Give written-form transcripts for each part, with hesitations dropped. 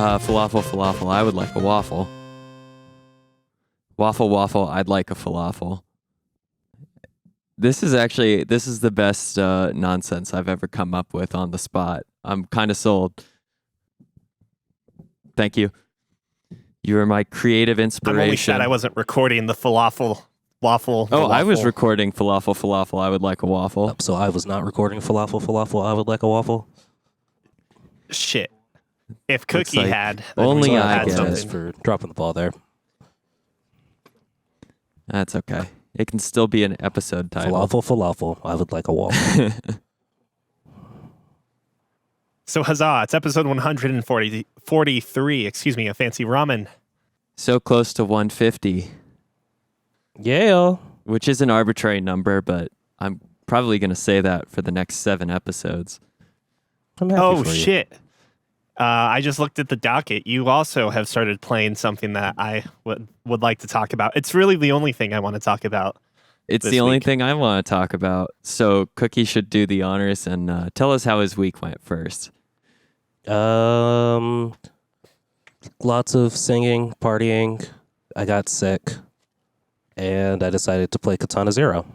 Falafel. I would like a waffle. Waffle. I'd like a falafel. This is the best nonsense I've ever come up with on the spot. I'm kind of sold. Thank you. You are my creative inspiration. I'm only sad I wasn't recording the waffle. Oh, I was recording falafel. I would like a waffle. So I was not recording falafel. I would like a waffle. Shit. If Cookie like had, only I had get something. Thanks for dropping the ball there. That's okay. It can still be an episode title. Falafel. I would like a waffle. So huzzah! It's episode 143. Excuse me, a fancy ramen. So close to 150. Yeah. Which is an arbitrary number, but I'm probably going to say that for the next 7 episodes. I'm happy Oh for you. shit! I just looked at the docket. You also have started playing something that I would like to talk about. It's really the only thing I want to talk about. It's this the only week. thing I want to talk about. So Cookie should do the honors and tell us how his week went first. Lots of singing, partying. I got sick, and I decided to play Katana Zero.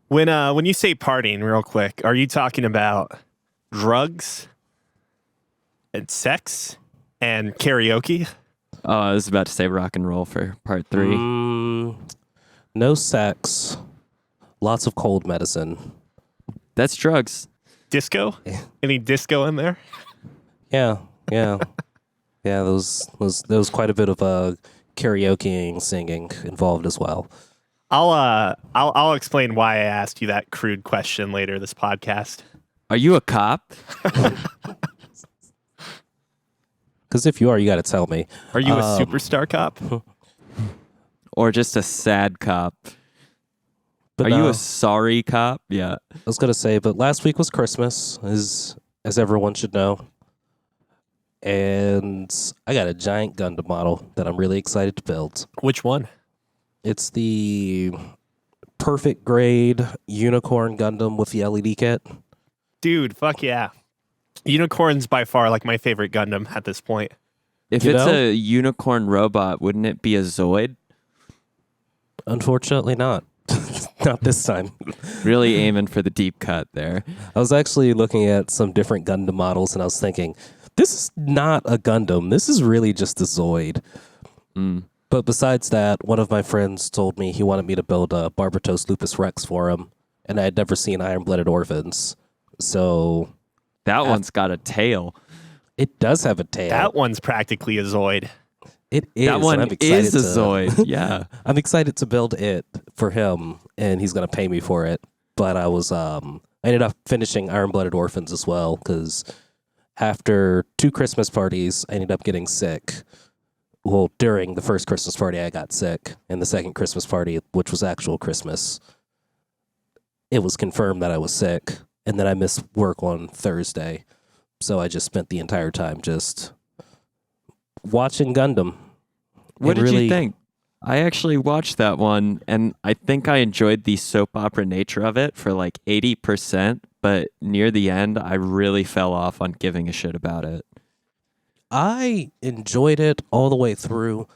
When you say partying, real quick, are you talking about drugs and sex and karaoke? Oh, I was about to say rock and roll for part 3. No sex. Lots of cold medicine. That's drugs. Disco? Any disco in there? Yeah. Yeah, there was quite a bit of karaokeing, singing involved as well. I'll explain why I asked you that crude question later this podcast. Are you a cop? Because if you are, you got to tell me. Are you a superstar cop? Or just a sad cop? But Are you no, a sorry cop? Yeah. I was gonna say, but last week was Christmas, as everyone should know, and I got a giant Gundam model that I'm really excited to build. Which one? It's the perfect grade unicorn Gundam with the LED kit. Dude, fuck yeah. Unicorn's by far like my favorite Gundam at this point. If You it's know? a unicorn robot, wouldn't it be a Zoid? Unfortunately, not. Not this time. Really aiming for the deep cut there. I was actually looking at some different Gundam models, and I was thinking, this is not a Gundam. This is really just a Zoid. But besides that, one of my friends told me he wanted me to build a Barbatos Lupus Rex for him, and I had never seen Iron-Blooded Orphans. So That one's got a tail. it does have a tail. That one's practically a Zoid. It is. That and one I'm excited is a Zoid. Yeah. I'm excited to build it for him, and he's going to pay me for it. But I ended up finishing Iron-Blooded Orphans as well, because after 2 Christmas parties, I ended up getting sick. Well, during the first Christmas party, I got sick. And the second Christmas party, which was actual Christmas, it was confirmed that I was sick. And then I missed work on Thursday. So I just spent the entire time just watching Gundam. What And did you really- think? I actually watched that one, and I think I enjoyed the soap opera nature of it for like 80%, but near the end, I really fell off on giving a shit about it. I enjoyed it all the way through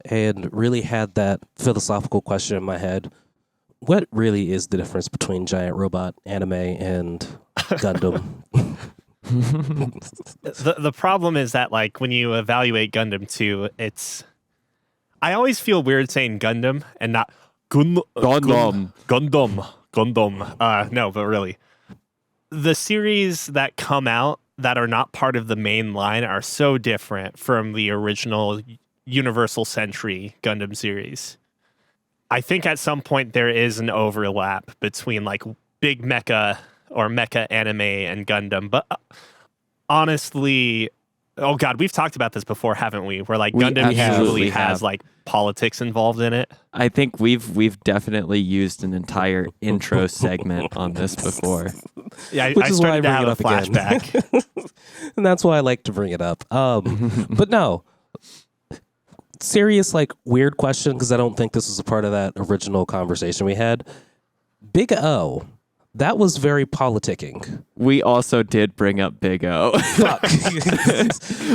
and really had that philosophical question in my head. What really is the difference between giant robot anime and Gundam? The problem is that like when you evaluate Gundam 2, I always feel weird saying Gundam and not Gundam. No, but really. The series that come out that are not part of the main line are so different from the original Universal Century Gundam series. I think at some point there is an overlap between like big mecha or mecha anime and Gundam, but honestly, oh god, we've talked about this before, haven't we? Where like We Gundam absolutely usually have. has like politics involved in it. I think we've definitely used an entire intro segment on this before. Yeah, I Which is why I started to bring have it a up again. flashback. And that's why I like to bring it up. But no, serious, like, weird question, because I don't think this was a part of that original conversation we had. Big O, That was very politicking. We also did bring up Big O. Fuck. We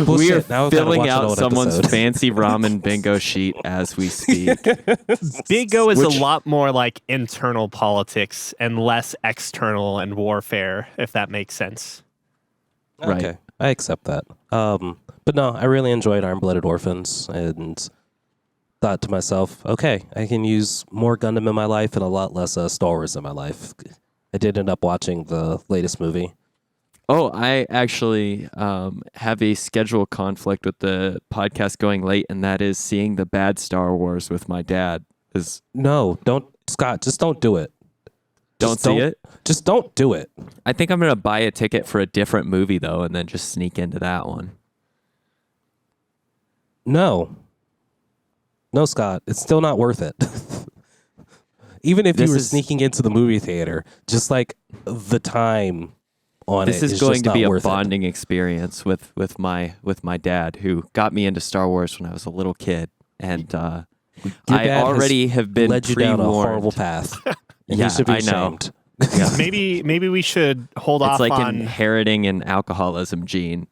are Bullshit. Now I've gotta filling watch an out old someone's episode. fancy ramen bingo sheet as we speak. Big O is Which- a lot more like internal politics and less external and warfare, if that makes sense. Right. Okay, I accept that. But no, I really enjoyed Iron-Blooded Orphans and thought to myself, okay, I can use more Gundam in my life and a lot less Star Wars in my life. I did end up watching the latest movie. Oh, I actually have a schedule conflict with the podcast going late, and that is seeing the bad Star Wars with my dad. No, don't, Scott, just don't do it. Don't see it? Just don't do it. I think I'm going to buy a ticket for a different movie, though, and then just sneak into that one. No, Scott, it's still not worth it. Even if you were sneaking into the movie theater, just like the time on This it is going just to be not a worth it. bonding experience with my dad, who got me into Star Wars when I was a little kid, and Your I dad has already have been led you down a pre-warned. horrible path. And Yeah, you should be I know. ashamed. Maybe we should hold It's off like on. inheriting an alcoholism gene.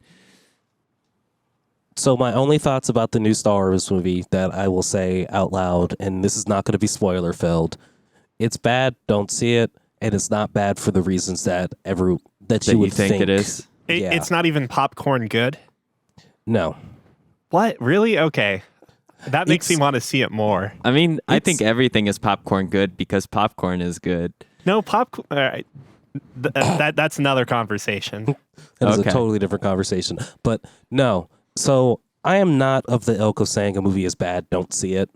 So my only thoughts about the new Star Wars movie that I will say out loud, and this is not going to be spoiler filled, it's bad. Don't see it, and it's not bad for the reasons that That you you would think it is? Yeah. It's not even popcorn good. No, What? Really? Okay. That makes me It's- want to see it more. I mean, I It's- think everything is popcorn good because popcorn is good. No, popcorn. All right. That's another conversation. that is Okay. a totally different conversation. But no, so I am not of the ilk of saying a movie is bad. Don't see it.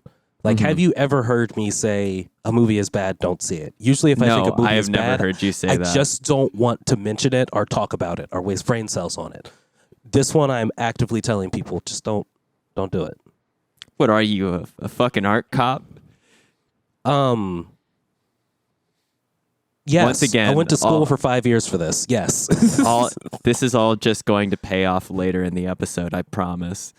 Like, have you ever heard me say a movie is bad? Don't see it. Usually, if I think No, a movie I have is never bad, heard you say I that. just don't want to mention it or talk about it or waste brain cells on it. This one, I'm actively telling people, just don't do it. What are you, a fucking art cop? Yes. Once again, I went to school all- for 5 years for this. Yes. This is all just going to pay off later in the episode, I promise.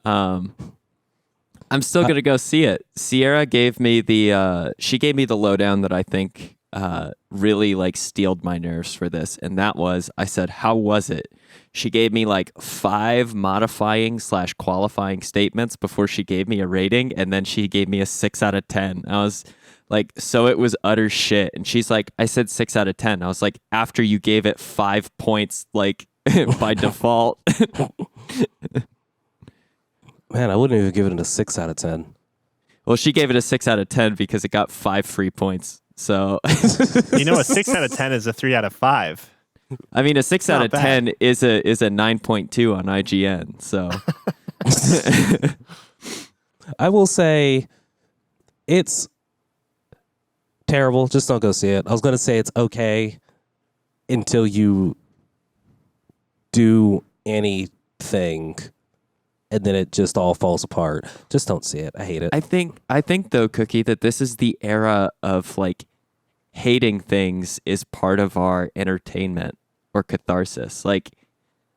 I'm still gonna go see it. Sierra gave me the lowdown that I think really like steeled my nerves for this, and that was, I said, "How was it?" She gave me like 5 modifying / qualifying statements before she gave me a rating, and then she gave me a 6 out of 10. I was like, so it was utter shit. And she's like, I said 6 out of 10. I was like, after you gave it 5 points, like by default. Man, I wouldn't even give it a 6 out of 10. Well, she gave it a 6 out of 10 because it got 5 free points. So, You know, a 6 out of 10 is a 3 out of 5. I mean, a 6 out Not of bad. 10 is a 9.2 on IGN. So, I will say it's terrible. Just don't go see it. I was going to say it's okay until you do anything and then it just all falls apart. Just don't see it. I hate it. I think though, Cookie, that this is the era of like hating things is part of our entertainment or catharsis. Like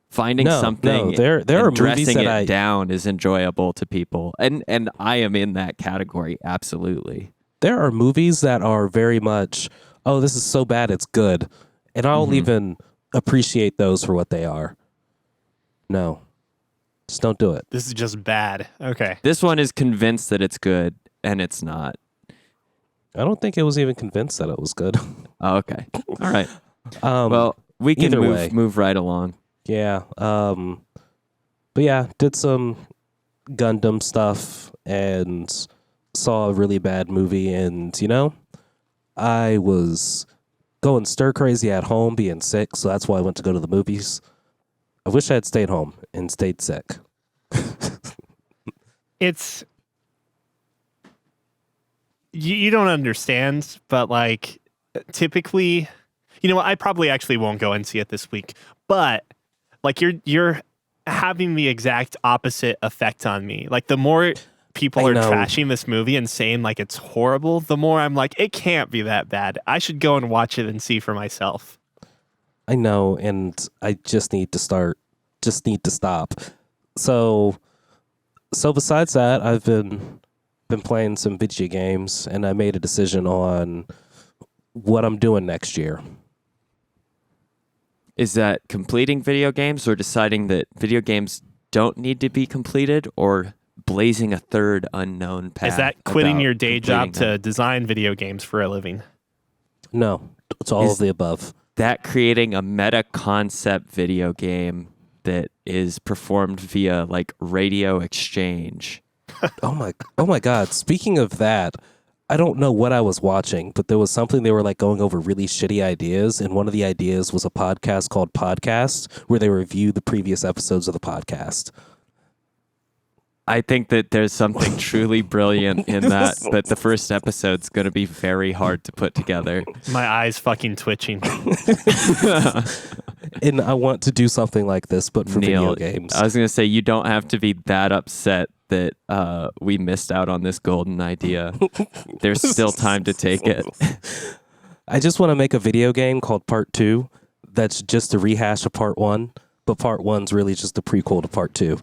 finding something there and are movies dressing that it down is enjoyable to people. And I am in that category, absolutely. there are movies that are very much, oh, this is so bad it's good. And I'll even appreciate those for what they are. No. Just don't do it. This is just bad. Okay. This one is convinced that it's good and it's not. I don't think it was even convinced that it was good. Oh, okay. All right. Um, Well, we can either way. move right along. Yeah. But yeah, did some Gundam stuff and saw a really bad movie. And, I was going stir crazy at home being sick. So that's why I went to go to the movies. I wish I had stayed home and stayed sick. It's you don't understand, but like typically, you know what? I probably actually won't go and see it this week, but like you're having the exact opposite effect on me. Like the more people I are know. trashing this movie and saying like it's horrible, the more I'm like, it can't be that bad. I should go and watch it and see for myself. I know, and I just need to stop. So besides that, I've been playing some video games, and I made a decision on what I'm doing next year. Is that completing video games or deciding that video games don't need to be completed or blazing a third unknown path? Is that quitting about your day job completing them? to design video games for a living? No, it's all Is- of the above. That creating a meta concept video game that is performed via like radio exchange. Oh my God. Speaking of that, I don't know what I was watching, but there was something they were like going over really shitty ideas. And one of the ideas was a podcast called Podcast where they review the previous episodes of the podcast. I think that there's something truly brilliant in that, but the first episode's going to be very hard to put together. My eyes fucking twitching. And I want to do something like this, but for Neil, video games. I was going to say, you don't have to be that upset that we missed out on this golden idea. There's still time to take it. I just want to make a video game called Part 2 that's just a rehash of Part 1, but Part 1's really just a prequel to Part 2.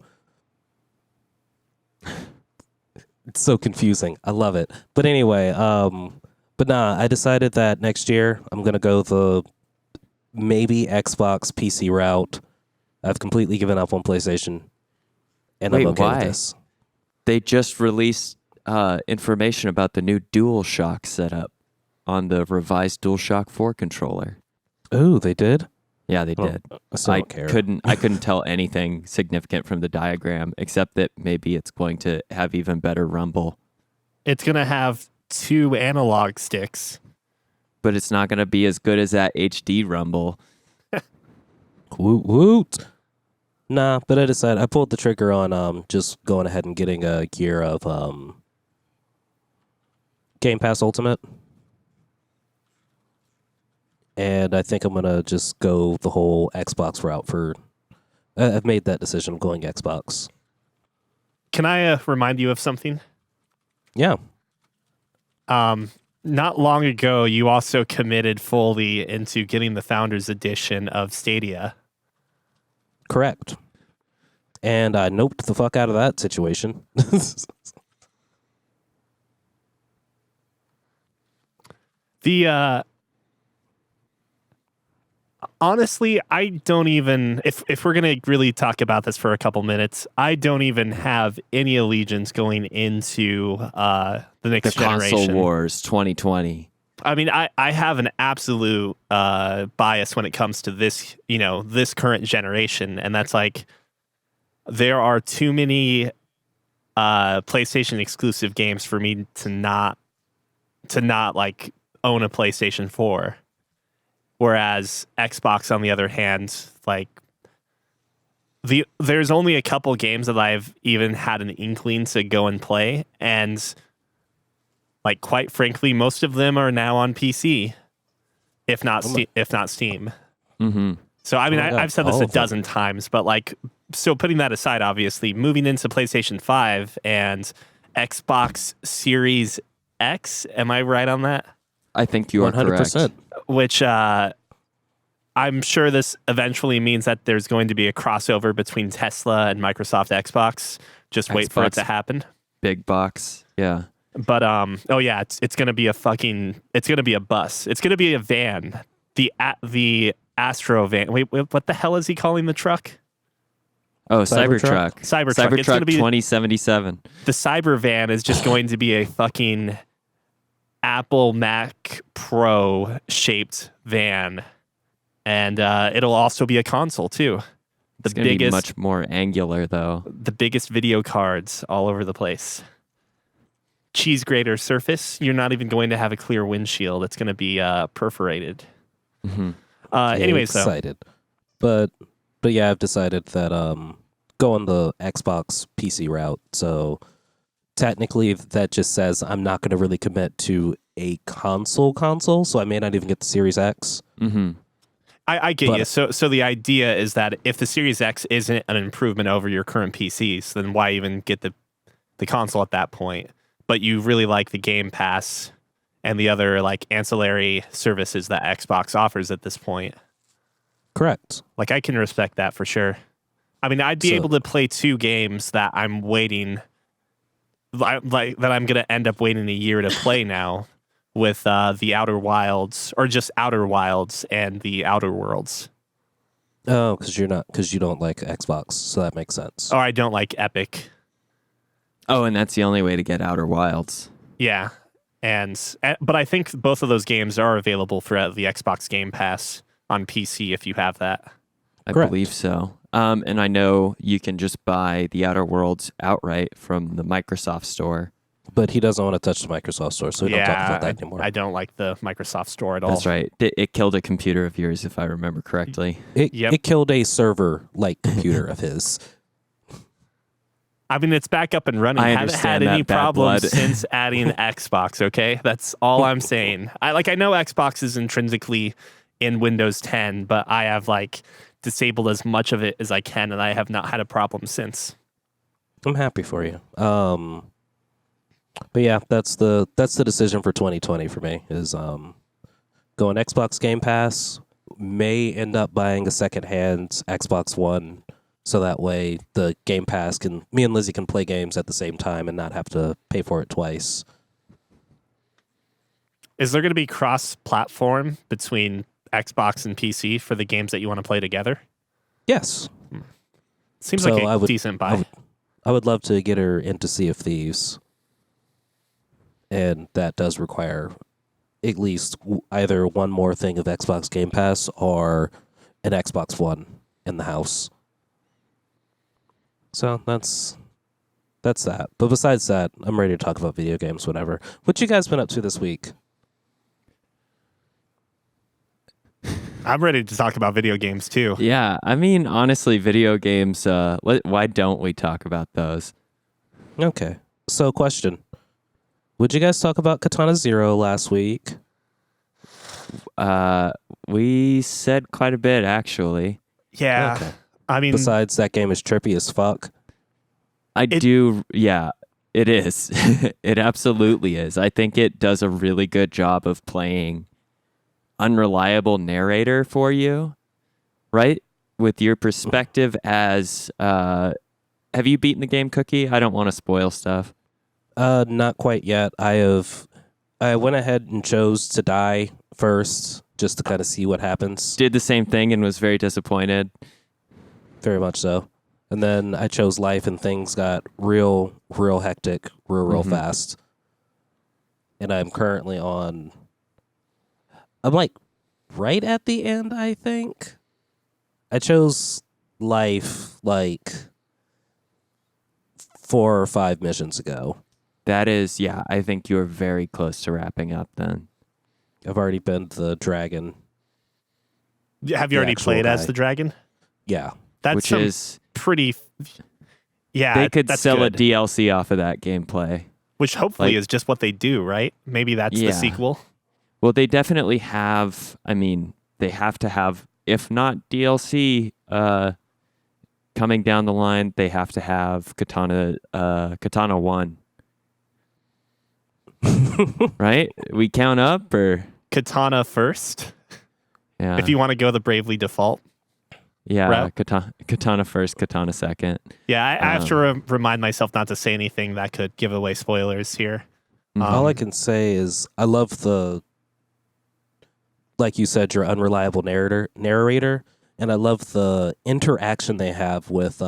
It's so confusing. I love it. But anyway, I decided that next year I'm going to go the maybe Xbox PC route. I've completely given up on PlayStation. And Wait, I'm okay why? with this. They just released information about the new DualShock setup on the revised DualShock 4 controller. Oh, they did? Yeah, they did. I still don't care. I couldn't tell anything significant from the diagram except that maybe it's going to have even better rumble, It's going to have 2 analog sticks. but it's not going to be as good as that HD rumble. Woot woot. Nah, but I pulled the trigger on just going ahead and getting a gear of Game Pass Ultimate. And I think I'm going to just go the whole Xbox route for... I've made that decision of going Xbox. Can I remind you of something? Yeah. Not long ago, you also committed fully into getting the Founders Edition of Stadia. Correct. And I noped the fuck out of that situation. Honestly, I don't even, if we're going to really talk about this for a couple minutes, I don't even have any allegiance going into the next The generation. Console Wars 2020. I mean, I have an absolute bias when it comes to this, this current generation. And that's like, there are too many PlayStation exclusive games for me to not like own a PlayStation 4. Whereas Xbox, on the other hand, like there's only a couple games that I've even had an inkling to go and play, and like quite frankly, most of them are now on PC, if not Steam. Mm-hmm. So I mean, Oh my God, I've said this all a of them. dozen times, but like, so putting that aside, obviously, moving into PlayStation 5 and Xbox Series X, am I right on that? I think you are 100%. correct. Which I'm sure this eventually means that there's going to be a crossover between Tesla and Microsoft Xbox. Just wait for it Xbox. to happen. Big box. Yeah. But oh yeah, it's gonna be a bus. It's gonna be a van. The Astro van. Wait, what the hell is he calling the truck? Oh, Cybertruck? Cybertruck. It's gonna be 2077. the Cyber van is just going to be a fucking Apple Mac Pro shaped van, and it'll also be a console too. It's going to be much more angular, though. The biggest video cards all over the place. Cheese grater surface. You're not even going to have a clear windshield. It's going to be perforated. Mm-hmm. Anyways, though, excited. But yeah, I've decided that going the Xbox PC route. So technically, that just says I'm not going to really commit to a console. So I may not even get the Series X. Mm-hmm. I get you. So the idea is that if the Series X isn't an improvement over your current PCs, then why even get the console at that point? But you really like the Game Pass and the other like ancillary services that Xbox offers at this point. Correct. Like, I can respect that for sure. I mean, I'd be able to play 2 games that I'm waiting, like that I'm going to end up waiting a year to play now. with the Outer Wilds, or just Outer Wilds and the Outer Worlds. Oh, because you don't like Xbox, so that makes sense. Or I don't like Epic. Oh, and that's the only way to get Outer Wilds. Yeah. But I think both of those games are available for the Xbox Game Pass on PC if you have that. I Correct. believe so. And I know you can just buy the Outer Worlds outright from the Microsoft Store. But he doesn't want to touch the Microsoft Store, so we don't talk about that anymore. I don't like the Microsoft Store at all. That's right. It killed a computer of yours, if I remember correctly. It killed a server-like computer of his. I mean, it's back up and running. I I haven't had understand any that bad problems blood. since adding Xbox, okay? That's all I'm saying. I know Xbox is intrinsically in Windows 10, but I have disabled as much of it as I can, and I have not had a problem since. I'm happy for you. But yeah, that's the decision for 2020 for me is going Xbox Game Pass. May end up buying a secondhand Xbox One, so that way the Game Pass me and Lizzie can play games at the same time and not have to pay for it twice. Is there going to be cross-platform between Xbox and PC for the games that you want to play together? Yes. Seems So like I a would- decent buy. I would love to get her into Sea of Thieves, and that does require at least either one more thing of Xbox Game Pass or an Xbox One in the house. So that's that. But besides that, I'm ready to talk about video games whenever. What you guys been up to this week? I'm ready to talk about video games too. Yeah, I mean, honestly, video games, why don't we talk about those? Okay. So question. Would you guys talk about Katana Zero last week? We said quite a bit, actually. Yeah. Okay. I mean, Besides, that game is trippy as fuck. Yeah, it is. It absolutely is. I think it does a really good job of playing unreliable narrator for you, right? With your perspective as, have you beaten the game, Cookie? I don't want to spoil stuff. Not quite yet. I went ahead and chose to die first just to kind of see what happens. Did the same thing and was very disappointed. Very much so. And then I chose life and things got real hectic, real fast. And I'm currently I'm right at the end, I think. I chose life 4 or 5 missions ago. That is, yeah, I think you're very close to wrapping up then. I've already been the dragon. have you already actual played as guy. the dragon? Yeah. That's Which some is, pretty. Yeah, they could that's sell good. a DLC off of that gameplay. Which hopefully like- is just what they do, right? Maybe that's the Yeah. sequel. Well, they definitely have, I mean, they have to have, if not DLC coming down the line, they have to have Katana 1. Right? We count up or Katana first, yeah. if you want to go the Bravely Default. yeah, route. Katana first, Katana second. Yeah, I have to remind myself not to say anything that could give away spoilers here. All I can say is I love like you said, your unreliable narrator, and I love the interaction they have with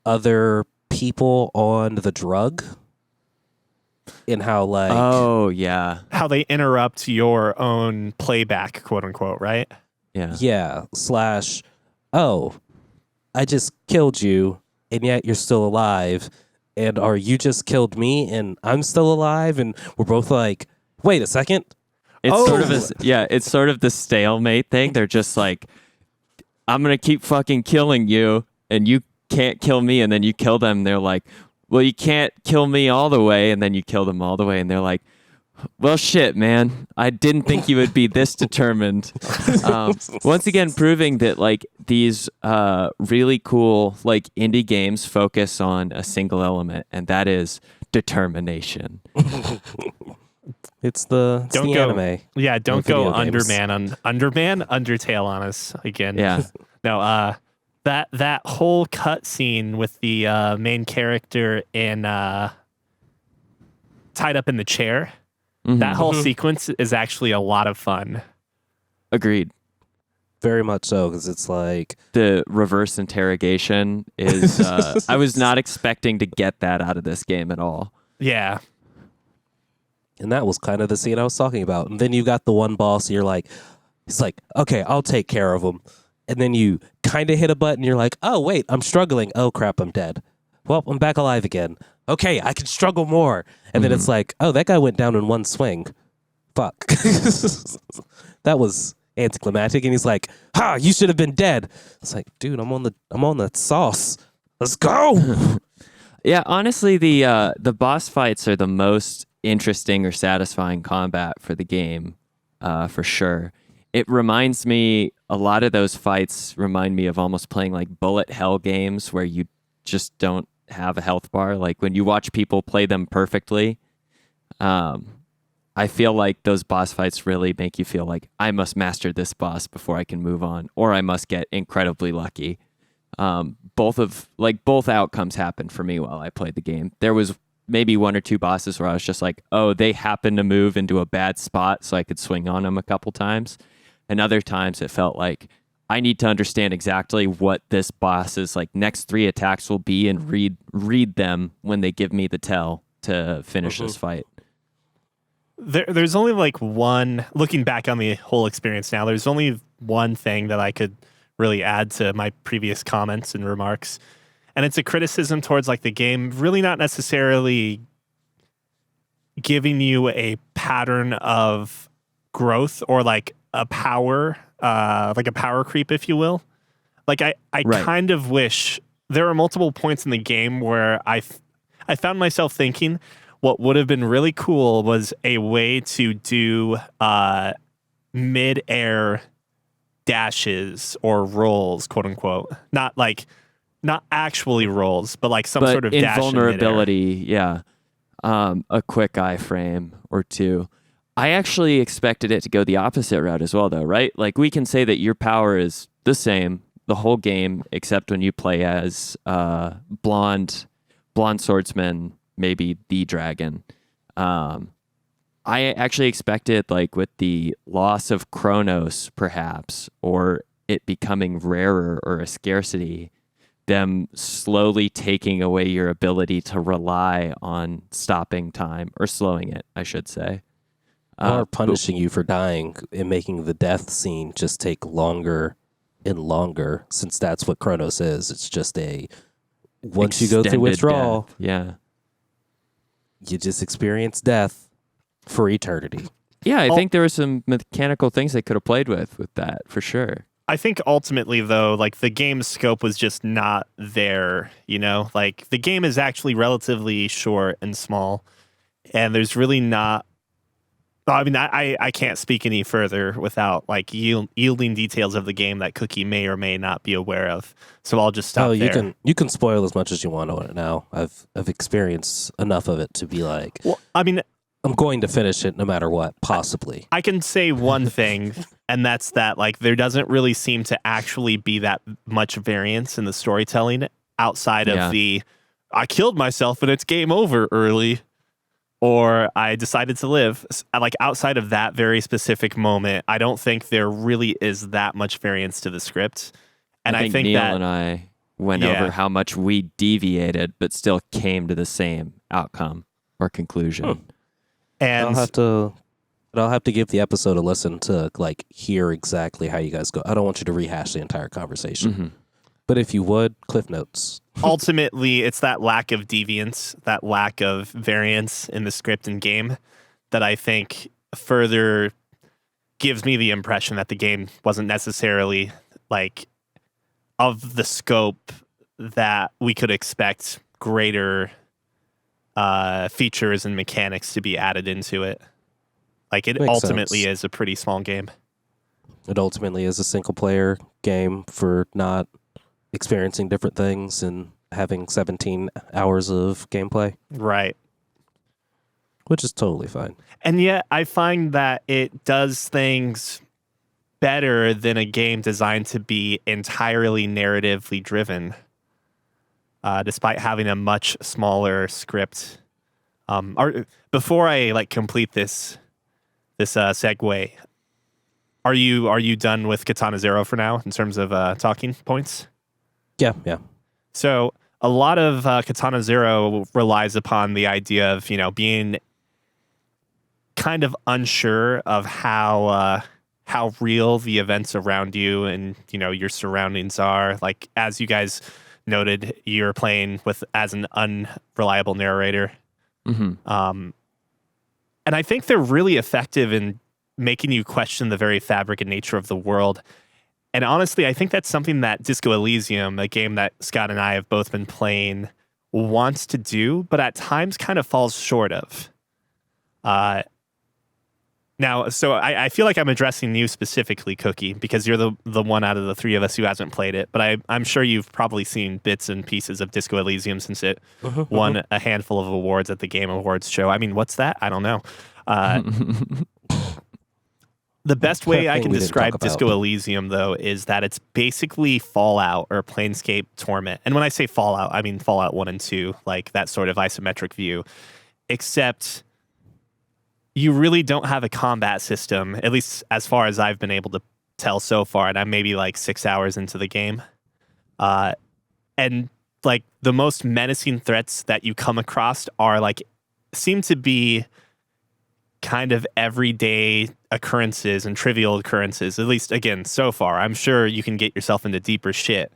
other people on the drug, and how Oh, yeah. How they interrupt your own playback, quote unquote, right? Yeah. oh, I just killed you, and yet you're still alive, and or you just killed me, and I'm still alive, and we're both like, wait a second. It's Oh. sort of it's sort of the stalemate thing. They're just like, I'm going to keep fucking killing you and you can't kill me. And then you kill them. They're like, well, you can't kill me all the way. And then you kill them all the way. And they're like, well, shit, man. I didn't think you would be this determined. Once again, proving that like these really cool like indie games focus on a single element, and that is determination. It's the anime. Yeah, don't video go games. Undertale on us again. Yeah. No, that whole cutscene with the main character in tied up in the chair That whole sequence is actually a lot of fun. Agreed. Very much so, because it's like The reverse interrogation is. I was not expecting to get that out of this game at all. Yeah. and that was kind of the scene I was talking about. And then you got the one boss, you're like, he's like, okay, I'll take care of him. And then you kind of hit a button, you're like, oh, wait, I'm struggling. Oh, crap, I'm dead. Well, I'm back alive again. Okay, I can struggle more. And then it's like, oh, that guy went down in one swing. Fuck. That was anticlimactic. And he's like, ha, you should have been dead. It's like, dude, I'm on the sauce. Let's go. Yeah, honestly, the boss fights are the most interesting or satisfying combat for the game, for sure. It reminds me, a lot of those fights remind me of almost playing like bullet hell games where you just don't have a health bar. Like when you watch people play them perfectly, I feel like those boss fights really make you feel like I must master this boss before I can move on, or I must get incredibly lucky. Both outcomes happened for me while I played the game. There was maybe one or two bosses where I was just like, oh, they happened to move into a bad spot so I could swing on them a couple times. And other times it felt like I need to understand exactly what this boss's like next 3 attacks will be and read them when they give me the tell to finish this fight. There's only like one, looking back on the whole experience now, there's only one thing that I could really add to my previous comments and remarks. And it's a criticism towards like the game really not necessarily giving you a pattern of growth or like a power creep, if you will. Like I Right. kind of wish there are multiple points in the game where I found myself thinking what would have been really cool was a way to do mid-air dashes or rolls, quote unquote. Not actually rolls, but like some sort of dash in midair. invulnerability, yeah. A quick iframe or two. I actually expected it to go the opposite route as well, though, right? Like we can say that your power is the same the whole game, except when you play as blonde swordsman, maybe the dragon. I actually expected, like with the loss of Chronos, perhaps, or it becoming rarer or a scarcity, them slowly taking away your ability to rely on stopping time or slowing it, I should say. Or punishing you for dying and making the death scene just take longer and longer, since that's what Chronos is. It's just once you go through Extended withdrawal, death. Yeah. you just experience death for eternity. Yeah, I think there were some mechanical things they could have played with that, for sure. I think ultimately, though, like the game's scope was just not there, you know? Like the game is actually relatively short and small, and there's really not. I mean, I can't speak any further without like yielding details of the game that Cookie may or may not be aware of. So I'll just stop there. You can spoil as much as you want on it now. I've experienced enough of it to be like, Well, I mean, I'm going to finish it no matter what, possibly. I can say one thing, and that's that like there doesn't really seem to actually be that much variance in the storytelling outside of the I killed myself and it's game over early, or I decided to live. Like outside of that very specific moment, I don't think there really is that much variance to the script. And I think Neil that and I went over how much we deviated, but still came to the same outcome or conclusion. and I'll have to give the episode a listen to like hear exactly how you guys go. I don't want you to rehash the entire conversation. But if you would, Cliff Notes. ultimately it's that lack of deviance, that lack of variance in the script and game that I think further gives me the impression that the game wasn't necessarily like of the scope that we could expect greater features and mechanics to be added into it. Like it Makes ultimately sense. is a pretty small game. It ultimately is a single player game for not experiencing different things and having 17 hours of gameplay, Right. which is totally fine. And yet I find that it does things better than a game designed to be entirely narratively driven, despite having a much smaller script. Before I like complete this segue, are you done with Katana Zero for now in terms of talking points? Yeah, yeah. So a lot of Katana Zero relies upon the idea of being kind of unsure of how real the events around you and your surroundings are. Like, as you guys noted, you're playing as an unreliable narrator. Mm-hmm. And I think they're really effective in making you question the very fabric and nature of the world. And honestly, I think that's something that Disco Elysium, a game that Scott and I have both been playing, wants to do, but at times kind of falls short of. Now, so I feel like I'm addressing you specifically, Cookie, because you're the one out of the three of us who hasn't played it. But I'm sure you've probably seen bits and pieces of Disco Elysium since it won a handful of awards at the Game Awards show. I mean, what's that? I don't know. The best way I can describe Disco Elysium, though, is that it's basically Fallout or Planescape Torment. And when I say Fallout, I mean Fallout 1 and 2, like that sort of isometric view, except you really don't have a combat system, at least as far as I've been able to tell so far, and I'm maybe like 6 hours into the game. And like the most menacing threats that you come across seem to be kind of everyday occurrences and trivial occurrences, at least again so far. I'm sure you can get yourself into deeper shit,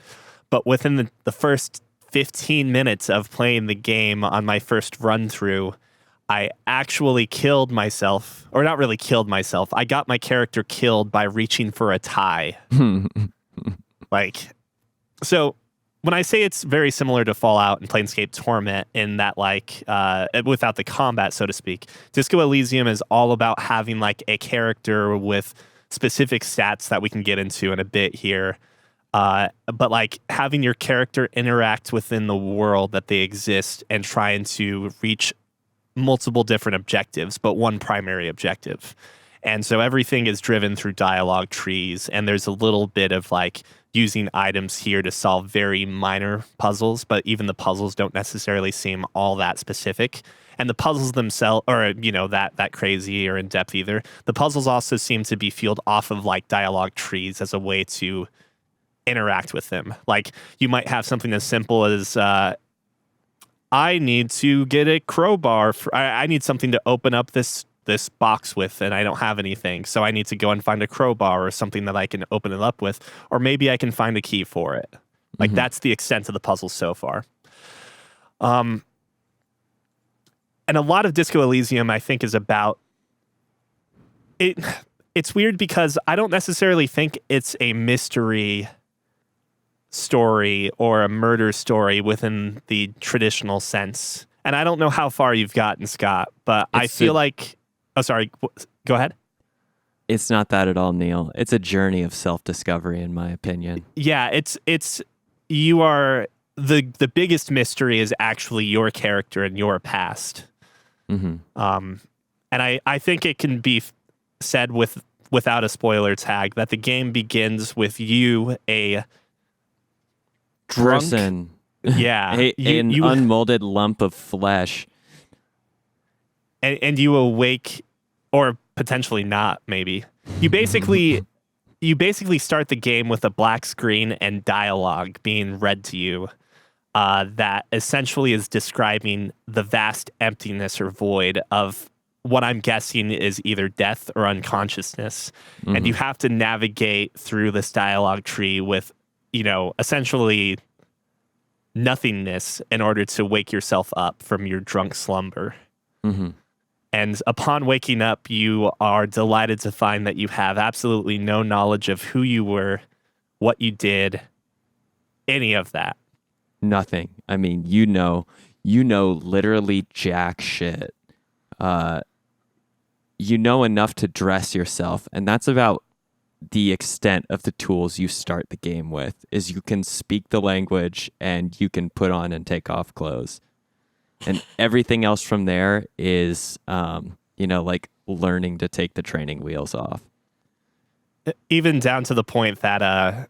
but within the first 15 minutes of playing the game on my first run through, I actually killed myself, or not really killed myself. I got my character killed by reaching for a tie. So when I say it's very similar to Fallout and Planescape Torment in that, without the combat, so to speak, Disco Elysium is all about having like a character with specific stats that we can get into in a bit here. But like having your character interact within the world that they exist and trying to reach multiple different objectives, but one primary objective. And so everything is driven through dialogue trees, and there's a little bit of like using items here to solve very minor puzzles, but even the puzzles don't necessarily seem all that specific. And the puzzles themselves, or that crazy or in depth either. The puzzles also seem to be fueled off of like dialogue trees as a way to interact with them. Like you might have something as simple as I need to get a crowbar. I need something to open up this box with, and I don't have anything. So I need to go and find a crowbar or something that I can open it up with, or maybe I can find a key for it. Like that's the extent of the puzzle so far. And a lot of Disco Elysium, I think, is about it. It's weird because I don't necessarily think it's a mystery story or a murder story within the traditional sense. And I don't know how far you've gotten, Scott, but I feel like... Oh, sorry. Go ahead. It's not that at all, Neil. It's a journey of self-discovery, in my opinion. Yeah, you are... The biggest mystery is actually your character and your past. And I think it can be said without a spoiler tag that the game begins with you, a drunk person. Yeah. An unmolded lump of flesh. And you awake, or potentially not, maybe. You basically start the game with a black screen and dialogue being read to you that essentially is describing the vast emptiness or void of what I'm guessing is either death or unconsciousness. And you have to navigate through this dialogue tree with, essentially nothingness in order to wake yourself up from your drunk slumber. And upon waking up, you are delighted to find that you have absolutely no knowledge of who you were, what you did, any of that. Nothing. I mean, literally jack shit. You know enough to dress yourself, and that's about the extent of the tools you start the game with, is you can speak the language and you can put on and take off clothes. And everything else from there is, like learning to take the training wheels off. Even down to the point that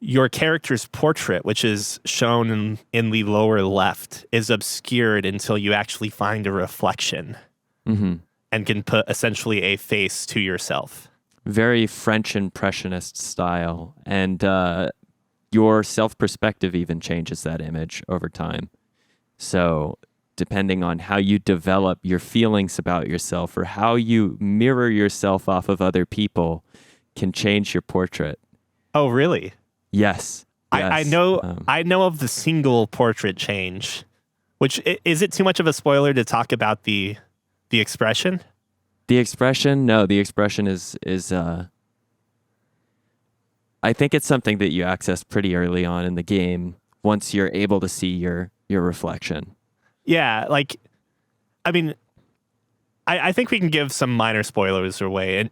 your character's portrait, which is shown in the lower left, is obscured until you actually find a reflection and can put essentially a face to yourself. Very French Impressionist style. And your self-perspective even changes that image over time. So depending on how you develop your feelings about yourself or how you mirror yourself off of other people can change your portrait. Oh, really? Yes. I know of the single portrait change, which is it too much of a spoiler to talk about the expression? The expression? No, the expression is I think it's something that you access pretty early on in the game once you're able to see your reflection. Yeah, like, I mean, I think we can give some minor spoilers away, and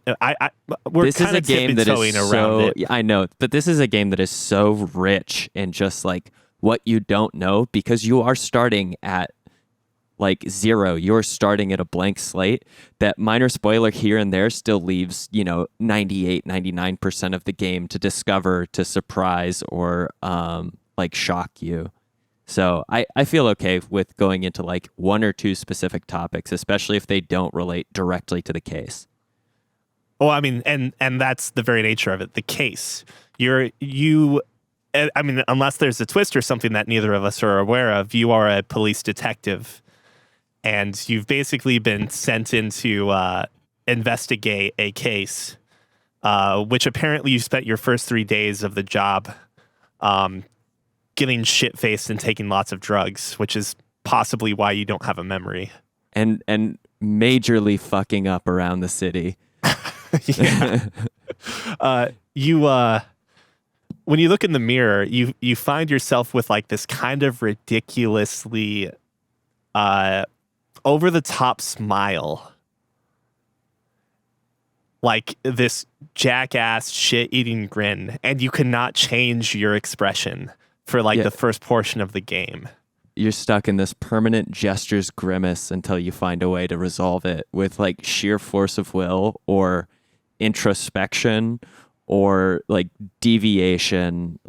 we're kind of tiptoeing around it. I know, but this is a game that is so rich in just like what you don't know because you are starting at like zero. You're starting at a blank slate. That minor spoiler here and there still leaves 98, 99% of the game to discover, to surprise, or like shock you. So I feel okay with going into like one or two specific topics, especially if they don't relate directly to the case. Well, I mean, and that's the very nature of it. The case. I mean, unless there's a twist or something that neither of us are aware of, you are a police detective, and you've basically been sent in to investigate a case, which apparently you spent your first 3 days of the job getting shit-faced and taking lots of drugs, which is possibly why you don't have a memory. And majorly fucking up around the city. Yeah. When you look in the mirror, you find yourself with like this kind of ridiculously over-the-top smile. Like this jackass shit-eating grin, and you cannot change your expression for like the first portion of the game. You're stuck in this permanent gestures grimace until you find a way to resolve it with like sheer force of will or introspection or like deviation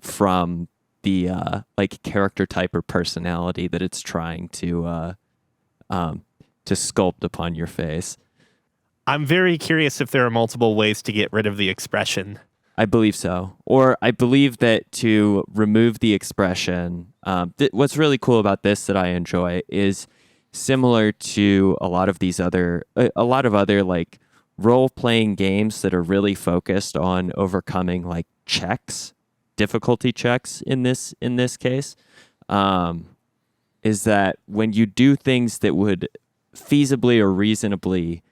from the like character type or personality that it's trying to sculpt upon your face. I'm very curious if there are multiple ways to get rid of the expression. I believe so. Or I believe that to remove the expression, what's really cool about this that I enjoy is similar to a lot of other like role-playing games that are really focused on overcoming like checks, difficulty checks in this case, is that when you do things that would feasibly or reasonably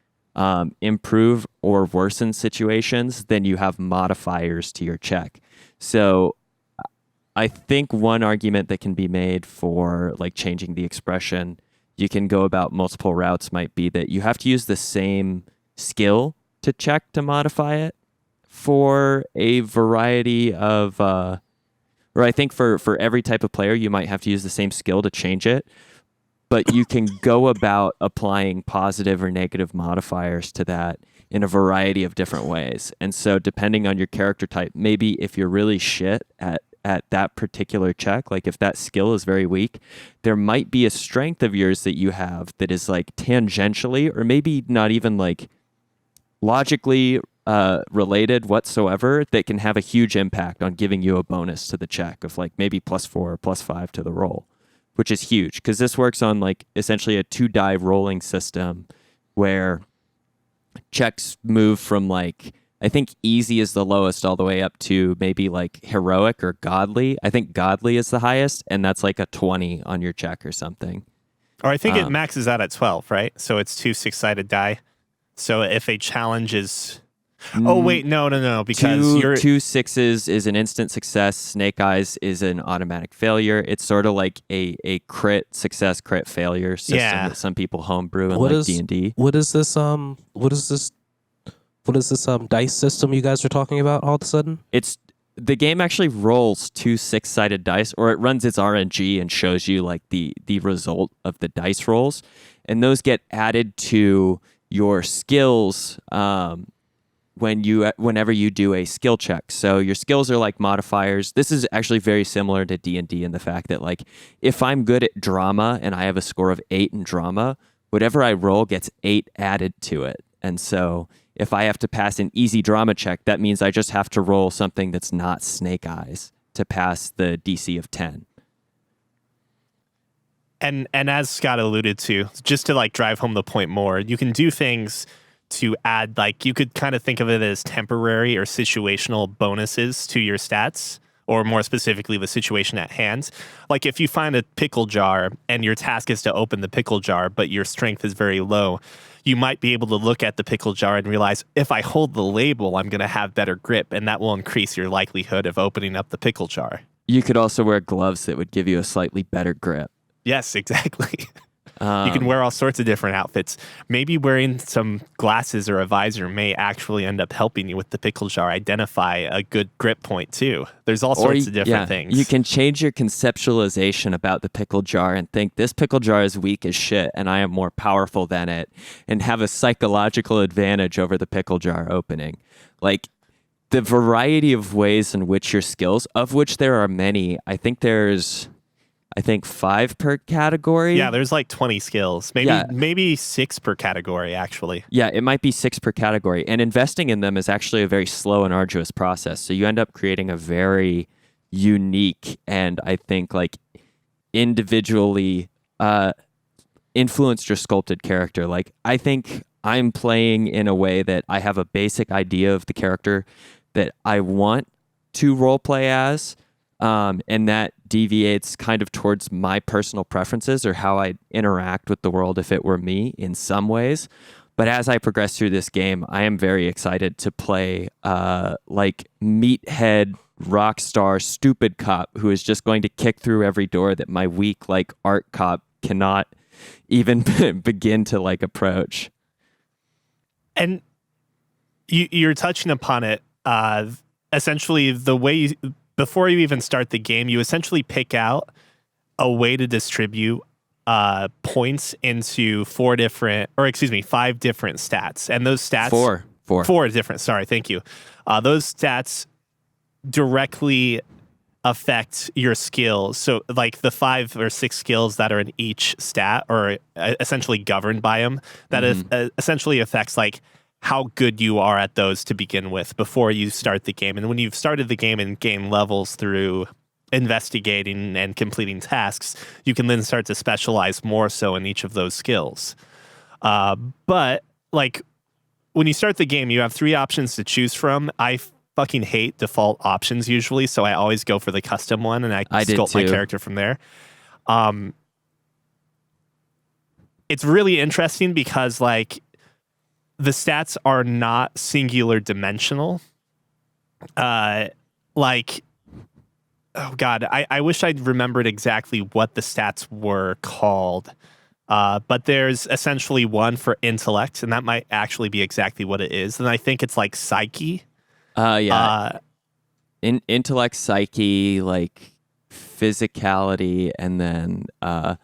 improve or worsen situations, then you have modifiers to your check. So I think one argument that can be made for like changing the expression, you can go about multiple routes, might be that you have to use the same skill to check to modify it for a variety of or I think for every type of player you might have to use the same skill to change it. But you can go about applying positive or negative modifiers to that in a variety of different ways. And so depending on your character type, maybe if you're really shit at that particular check, like if that skill is very weak, there might be a strength of yours that you have that is like tangentially or maybe not even like logically related whatsoever that can have a huge impact on giving you a bonus to the check of like maybe +4 or +5 to the roll. Which is huge because this works on like essentially a 2-die rolling system where checks move from like, I think easy is the lowest all the way up to maybe like heroic or godly. I think godly is the highest, and that's like a 20 on your check or something. Or I think it maxes out at 12, right? So it's 2 6-sided die. So if a challenge is... Oh, wait, no, because you're... 2 6s is an instant success. Snake Eyes is an automatic failure. It's sort of like a crit success, crit failure system that some people homebrew in like D&D. What is this dice system you guys are talking about all of a sudden? The game actually rolls 2 6-sided dice, or it runs its RNG and shows you like the result of the dice rolls. And those get added to your skills whenever you do a skill check. So your skills are like modifiers. This is actually very similar to D&D in the fact that like if I'm good at drama and I have a score of 8 in drama, whatever I roll gets 8 added to it. And so if I have to pass an easy drama check, that means I just have to roll something that's not snake eyes to pass the DC of 10. And as Scott alluded to, just to like drive home the point more, you can do things to add, like you could kind of think of it as temporary or situational bonuses to your stats, or more specifically, the situation at hand. Like if you find a pickle jar and your task is to open the pickle jar, but your strength is very low, you might be able to look at the pickle jar and realize, if I hold the label, I'm going to have better grip, and that will increase your likelihood of opening up the pickle jar. You could also wear gloves that would give you a slightly better grip. Yes, exactly. You can wear all sorts of different outfits. Maybe wearing some glasses or a visor may actually end up helping you with the pickle jar identify a good grip point too. There's all sorts of different things. You can change your conceptualization about the pickle jar and think this pickle jar is weak as shit and I am more powerful than it, and have a psychological advantage over the pickle jar opening. Like the variety of ways in which your skills, of which there are many, I think 5 per category. Yeah, there's like 20 skills. Maybe 6 per category, actually. Yeah, it might be 6 per category. And investing in them is actually a very slow and arduous process. So you end up creating a very unique and I think like individually influenced or sculpted character. Like I think I'm playing in a way that I have a basic idea of the character that I want to roleplay as. And that deviates kind of towards my personal preferences or how I interact with the world if it were me in some ways. But as I progress through this game, I am very excited to play like meathead, rock star, stupid cop who is just going to kick through every door that my weak like art cop cannot even begin to like approach. And you're touching upon it. Essentially, the way before you even start the game, you essentially pick out a way to distribute points into 5 different stats. And those stats... Four different, sorry, thank you. Those stats directly affect your skills. So like the 5 or 6 skills that are in each stat are essentially governed by them. That essentially affects like how good you are at those to begin with before you start the game. And when you've started the game and gain levels through investigating and completing tasks, you can then start to specialize more so in each of those skills. But like when you start the game, you have 3 options to choose from. I fucking hate default options usually, so I always go for the custom one and I sculpt my character from there. It's really interesting because like the stats are not singular dimensional. Like, oh God, I wish I'd remembered exactly what the stats were called. But there's essentially one for intellect, and that might actually be exactly what it is. And I think it's like psyche. Intellect, psyche, like physicality, and then I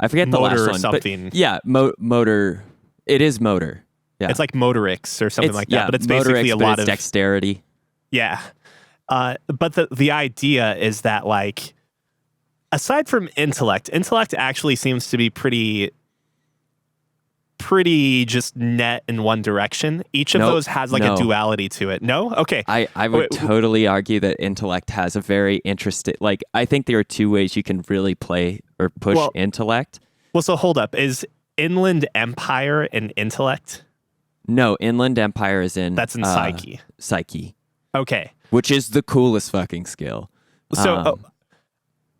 forget the last one. Or something. But yeah, motor. It is motor. Yeah. It's like motorics or something like that, but it's basically a lot of dexterity. Yeah. But the idea is that like, aside from intellect actually seems to be pretty just net in one direction. Each of those has like a duality to it. No? Okay. I would totally argue that intellect has a very interesting, like, I think there are 2 ways you can really play or push intellect. Well, so hold up. Is Inland Empire an intellect? No, Inland Empire is in... That's in Psyche. Psyche. Okay. Which is the coolest fucking skill. So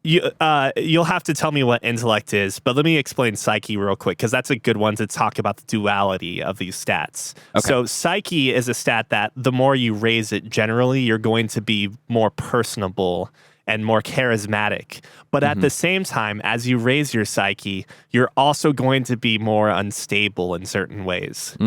you'll have to tell me what intellect is, but let me explain Psyche real quick, because that's a good one to talk about the duality of these stats. Okay. So Psyche is a stat that the more you raise it, generally, you're going to be more personable and more charismatic. But at the same time, as you raise your psyche, you're also going to be more unstable in certain ways,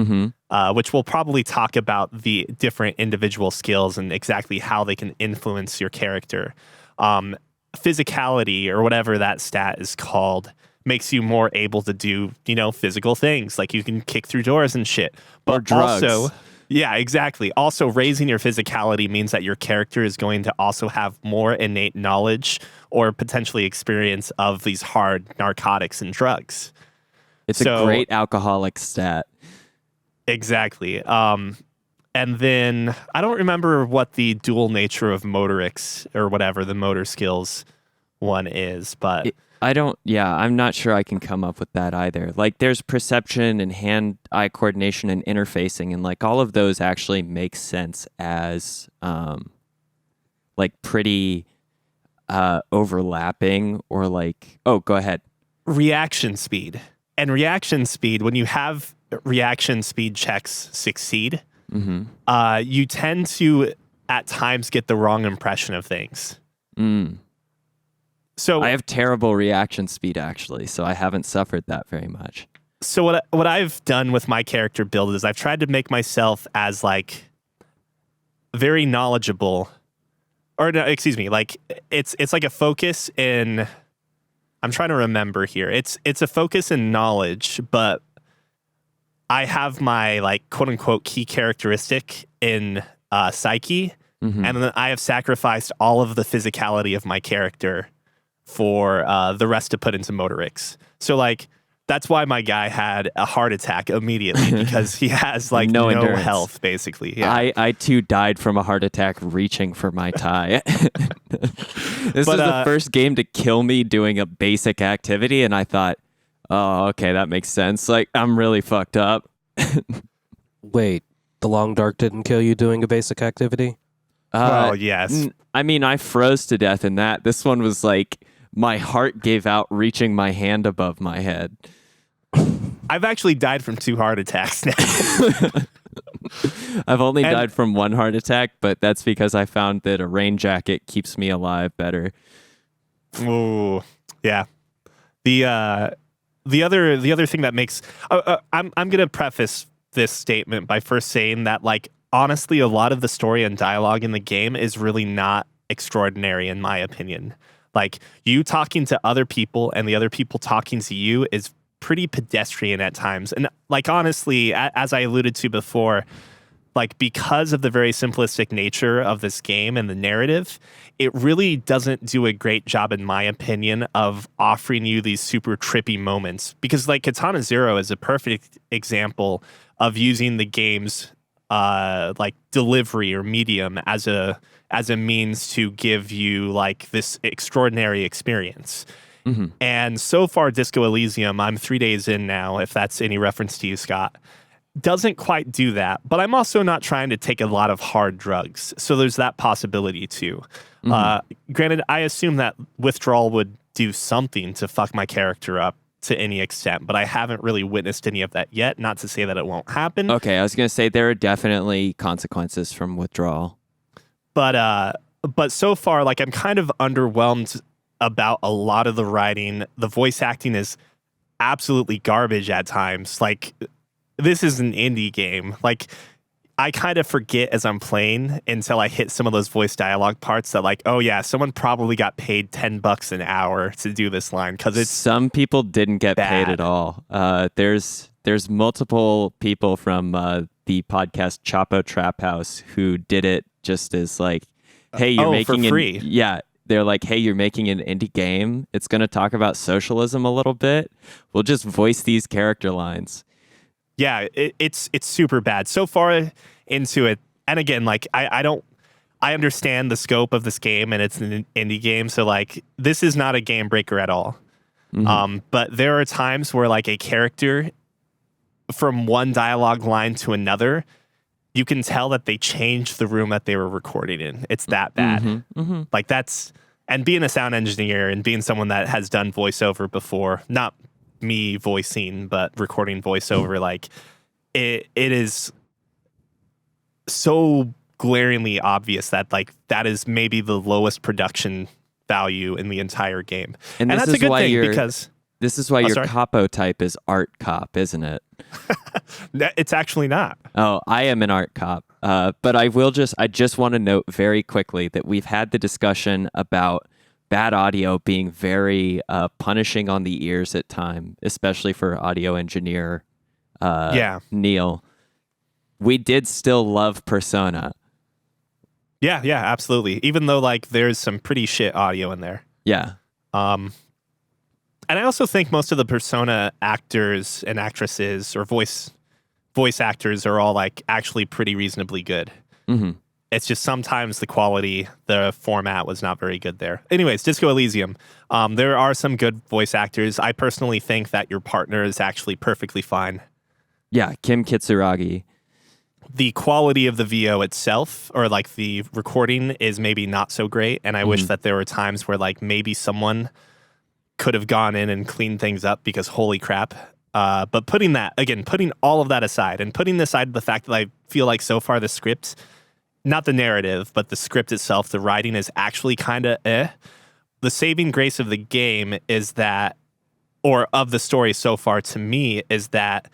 which we'll probably talk about the different individual skills and exactly how they can influence your character. Physicality, or whatever that stat is called, makes you more able to do, physical things. Like you can kick through doors and shit. But or drugs. Also, Yeah, exactly. Also, raising your physicality means that your character is going to also have more innate knowledge or potentially experience of these hard narcotics and drugs. It's a great alcoholic stat. Exactly. And then I don't remember what the dual nature of motorics or whatever the motor skills one is, but I'm not sure I can come up with that either. Like there's perception and hand-eye coordination and interfacing, and like all of those actually make sense as like pretty overlapping or like, oh, go ahead. Reaction speed. And reaction speed, when you have reaction speed checks succeed, you tend to at times get the wrong impression of things. So I have terrible reaction speed actually, so I haven't suffered that very much. So what I've done with my character build is I've tried to make myself as like very knowledgeable, or no, excuse me, like it's like a focus in. I'm trying to remember here. It's a focus in knowledge, but I have my like quote unquote key characteristic in psyche, and then I have sacrificed all of the physicality of my character for the rest to put into motorics. So like that's why my guy had a heart attack immediately because he has like no health basically. Yeah. I too died from a heart attack reaching for my tie. This was the first game to kill me doing a basic activity, and I thought, oh, okay, that makes sense. Like I'm really fucked up. Wait, the long dark didn't kill you doing a basic activity? Well, yes. I mean, I froze to death in that. This one was like my heart gave out reaching my hand above my head. I've actually died from 2 heart attacks now. I've only died from 1 heart attack, but that's because I found that a rain jacket keeps me alive better. Oh, yeah. The other thing that makes I'm gonna preface this statement by first saying that like honestly a lot of the story and dialogue in the game is really not extraordinary in my opinion. Like you talking to other people and the other people talking to you is pretty pedestrian at times. And like honestly, as I alluded to before, like because of the very simplistic nature of this game and the narrative, it really doesn't do a great job, in my opinion, of offering you these super trippy moments. Because like Katana Zero is a perfect example of using the game's like delivery or medium as a means to give you like this extraordinary experience. And so far, Disco Elysium, I'm 3 days in now, if that's any reference to you, Scott, doesn't quite do that. But I'm also not trying to take a lot of hard drugs. So there's that possibility too. Granted, I assume that withdrawal would do something to fuck my character up to any extent, but I haven't really witnessed any of that yet. Not to say that it won't happen. Okay, I was going to say there are definitely consequences from withdrawal. But so far, like I'm kind of underwhelmed about a lot of the writing. The voice acting is absolutely garbage at times. Like this is an indie game. Like I kind of forget as I'm playing until I hit some of those voice dialogue parts that like, oh yeah, someone probably got paid $10 an hour to do this line because it's some people didn't get paid at all. There's multiple people from the podcast Chapo Trap House who did it just as like, hey, you're making for free. Yeah. They're like, hey, you're making an indie game. It's going to talk about socialism a little bit. We'll just voice these character lines. Yeah, it's super bad. So far into it, and again, like I understand the scope of this game and it's an indie game, so like this is not a game breaker at all. But there are times where like a character from one dialogue line to another, you can tell that they changed the room that they were recording in. It's that bad. Like that's, and being a sound engineer and being someone that has done voiceover before, not me voicing, but recording voiceover, like it is so glaringly obvious that like that is maybe the lowest production value in the entire game. And that's a good thing because this is why your capo type is art cop, isn't it? It's actually not. Oh, I am an art cop. But I just want to note very quickly that we've had the discussion about bad audio being very punishing on the ears at time, especially for audio engineer Neil. we did still love Persona. Yeah, absolutely. Even though like there's some pretty shit audio in there. Yeah. And I also think most of the Persona actors and actresses or voice actors are all like actually pretty reasonably good. Mm-hmm. It's just sometimes the quality, the format was not very good there. Anyways, Disco Elysium. There are some good voice actors. I personally think that your partner is actually perfectly fine. Yeah, Kim Kitsuragi. The quality of the VO itself, or like the recording, is maybe not so great. And I wish that there were times where like maybe someone could have gone in and cleaned things up, because holy crap. But putting all of that aside, and putting aside the fact that I feel like so far the script, not the narrative, but the script itself, the writing is actually kind of The saving grace of the game is that, or of the story so far to me, is that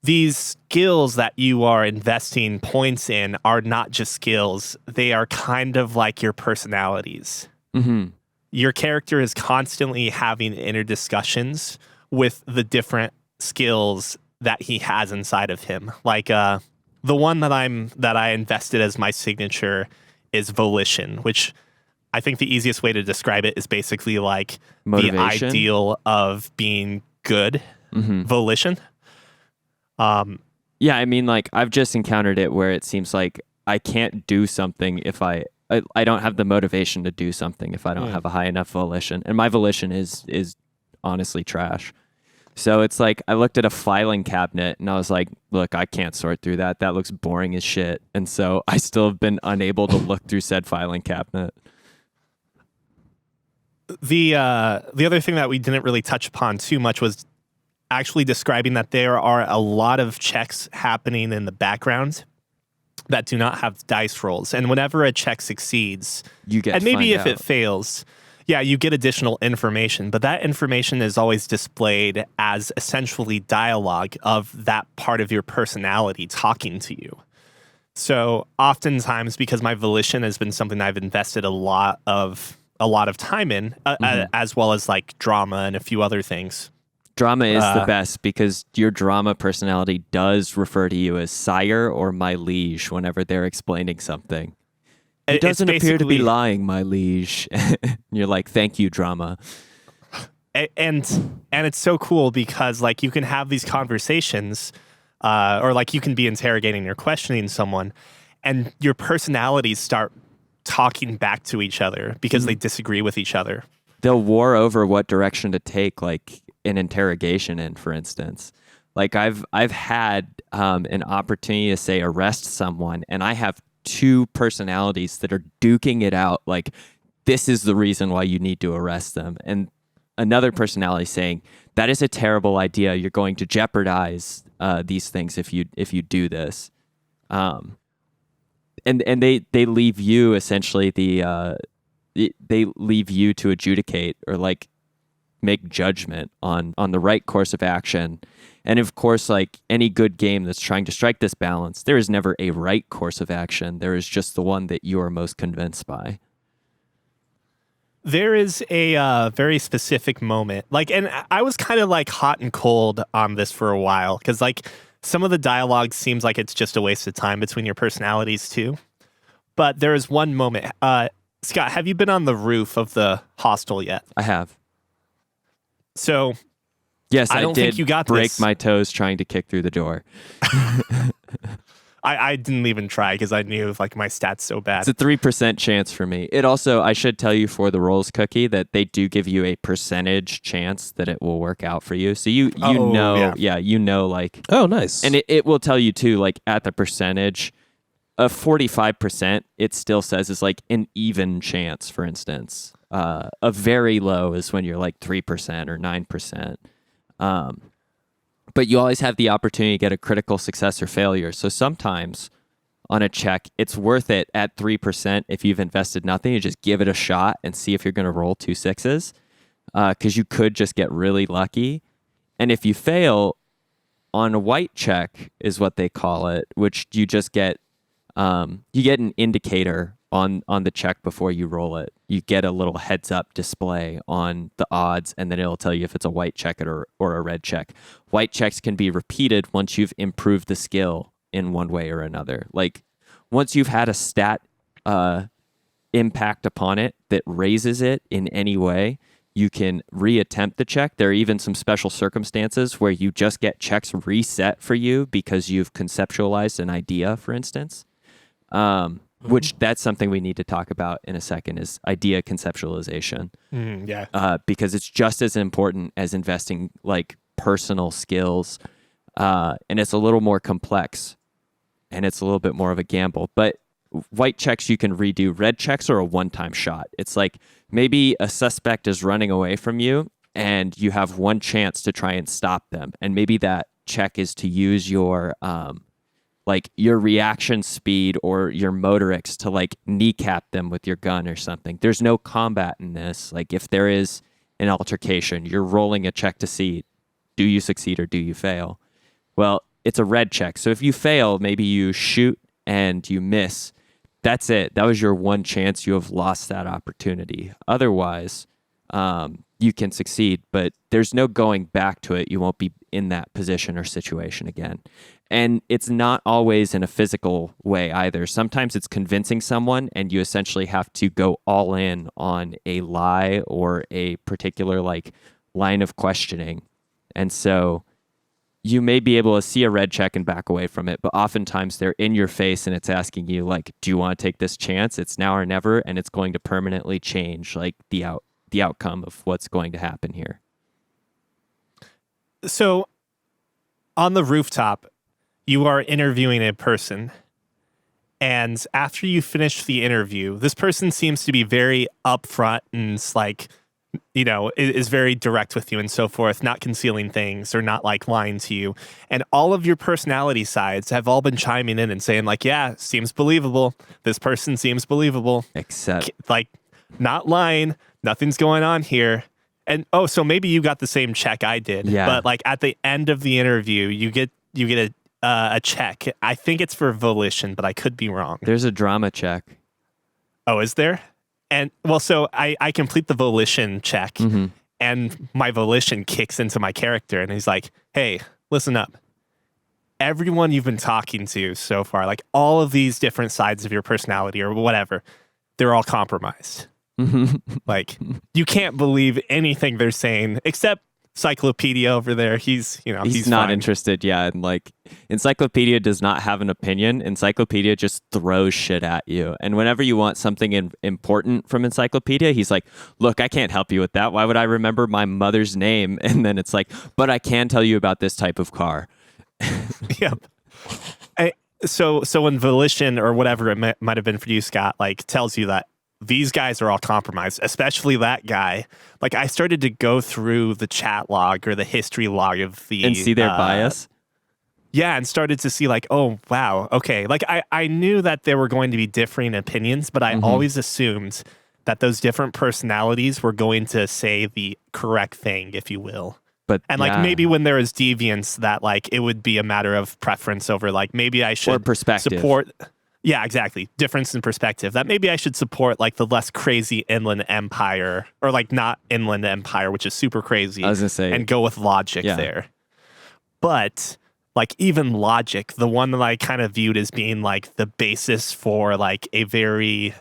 these skills that you are investing points in are not just skills. They are kind of like your personalities. Mm-hmm. Your character is constantly having inner discussions with the different skills that he has inside of him. Like, the one that I invested as my signature is volition, which I think the easiest way to describe it is basically like Motivation? the ideal of being good. Mm-hmm. Volition. Yeah, I mean, like, I've just encountered it where it seems like I can't do something if I don't have the motivation to do something if I don't have a high enough volition. And my volition is honestly trash. So it's like I looked at a filing cabinet and I was like, look, I can't sort through that. That looks boring as shit. And so I still have been unable to look through said filing cabinet. The other thing that we didn't really touch upon too much was actually describing that there are a lot of checks happening in the background that do not have dice rolls. And whenever a check succeeds, You get and to maybe find if out. it fails, yeah, you get additional information, but that information is always displayed as essentially dialogue of that part of your personality talking to you. So oftentimes, because my volition has been something I've invested a lot of time in, as well as like drama and a few other things. Drama is the best because your drama personality does refer to you as sire or my liege whenever they're explaining something. It doesn't appear to be lying, my liege. You're like, thank you, drama. And it's so cool because like you can have these conversations, or like you can be interrogating or questioning someone, and your personalities start talking back to each other because they disagree with each other. They'll war over what direction to take, like an interrogation in, for instance. Like I've had an opportunity to say arrest someone, and I have two personalities that are duking it out. Like, this is the reason why you need to arrest them, and another personality saying that is a terrible idea. You're going to jeopardize these things if you do this. And they leave you essentially they leave you to adjudicate or like make judgment on the right course of action. And of course, like any good game that's trying to strike this balance, there is never a right course of action. There is just the one that you are most convinced by. There is a very specific moment, like, and I was kind of like hot and cold on this for a while because like some of the dialogue seems like it's just a waste of time between your personalities too. But there is one moment. Scott, have you been on the roof of the hostel yet? I have. So, yes, I don't did think you got break this. my toes trying to kick through the door. I didn't even try because I knew like my stats so bad. It's a 3% chance for me. It also, I should tell you for the rolls cookie that they do give you a percentage chance that it will work out for you. So you know, you know, like, Oh, nice. and it will tell you too, like at the percentage of 45%, it still says is like an even chance, for instance. A very low is when you're like 3% or 9%. But you always have the opportunity to get a critical success or failure. So sometimes on a check, it's worth it at 3% if you've invested nothing. You just give it a shot and see if you're going to roll 2 6s, because you could just get really lucky. And if you fail, on a white check is what they call it, which you just get an indicator on the check before you roll it. You get a little heads up display on the odds, and then it'll tell you if it's a white check or a red check. White checks can be repeated once you've improved the skill in one way or another. Like once you've had a stat impact upon it that raises it in any way, you can reattempt the check. There are even some special circumstances where you just get checks reset for you because you've conceptualized an idea, for instance. Which that's something we need to talk about in a second is idea conceptualization. Because it's just as important as investing like personal skills. And it's a little more complex and it's a little bit more of a gamble. But white checks you can redo. Red checks are a one-time shot. It's like maybe a suspect is running away from you and you have one chance to try and stop them. And maybe that check is to use your like your reaction speed or your motorics to like kneecap them with your gun or something. There's no combat in this. Like if there is an altercation, you're rolling a check to see, do you succeed or do you fail? Well, it's a red check. So if you fail, maybe you shoot and you miss. That's it. That was your one chance. You have lost that opportunity. Otherwise, you can succeed, but there's no going back to it. You won't be in that position or situation again. And it's not always in a physical way either. Sometimes it's convincing someone and you essentially have to go all in on a lie or a particular like line of questioning. And so you may be able to see a red check and back away from it, but oftentimes they're in your face and it's asking you like, do you want to take this chance? It's now or never, and it's going to permanently change like the outcome of what's going to happen here. So on the rooftop, you are interviewing a person, and after you finish the interview, this person seems to be very upfront and like, you know, is very direct with you and so forth, not concealing things or not like lying to you. And all of your personality sides have all been chiming in and saying like, yeah, seems believable. This person seems believable. Except like not lying. Nothing's going on here. And so maybe you got the same check I did. Yeah. But like at the end of the interview, you get a check. I think it's for volition, but I could be wrong. there's a drama check. Oh, is there? And well, so I complete the volition check, and my volition kicks into my character, and he's like, hey, listen up. Everyone you've been talking to so far, like all of these different sides of your personality or whatever, they're all compromised. Like, you can't believe anything they're saying, except Cyclopedia over there. He's He's not fine. interested. Yeah. And like Encyclopedia does not have an opinion. Encyclopedia just throws shit at you. And whenever you want something important from Encyclopedia, he's like, look, I can't help you with that. Why would I remember my mother's name? And then it's like, but I can tell you about this type of car. Yep. So when volition or whatever it might have been for you, Scott, like tells you that these guys are all compromised, especially that guy. Like I started to go through the chat log or the history log of the And see their bias. Yeah, and started to see like, oh wow, okay. Like I knew that there were going to be differing opinions, but I always assumed that those different personalities were going to say the correct thing, if you will. And like maybe when there is deviance, that like it would be a matter of preference over like maybe I should Or perspective. support. Yeah, exactly. Difference in perspective. That maybe I should support like the less crazy inland empire, or like not inland empire, which is super crazy. I was gonna say, and go with logic there. But like even logic, the one that I kind of viewed as being like the basis for like a very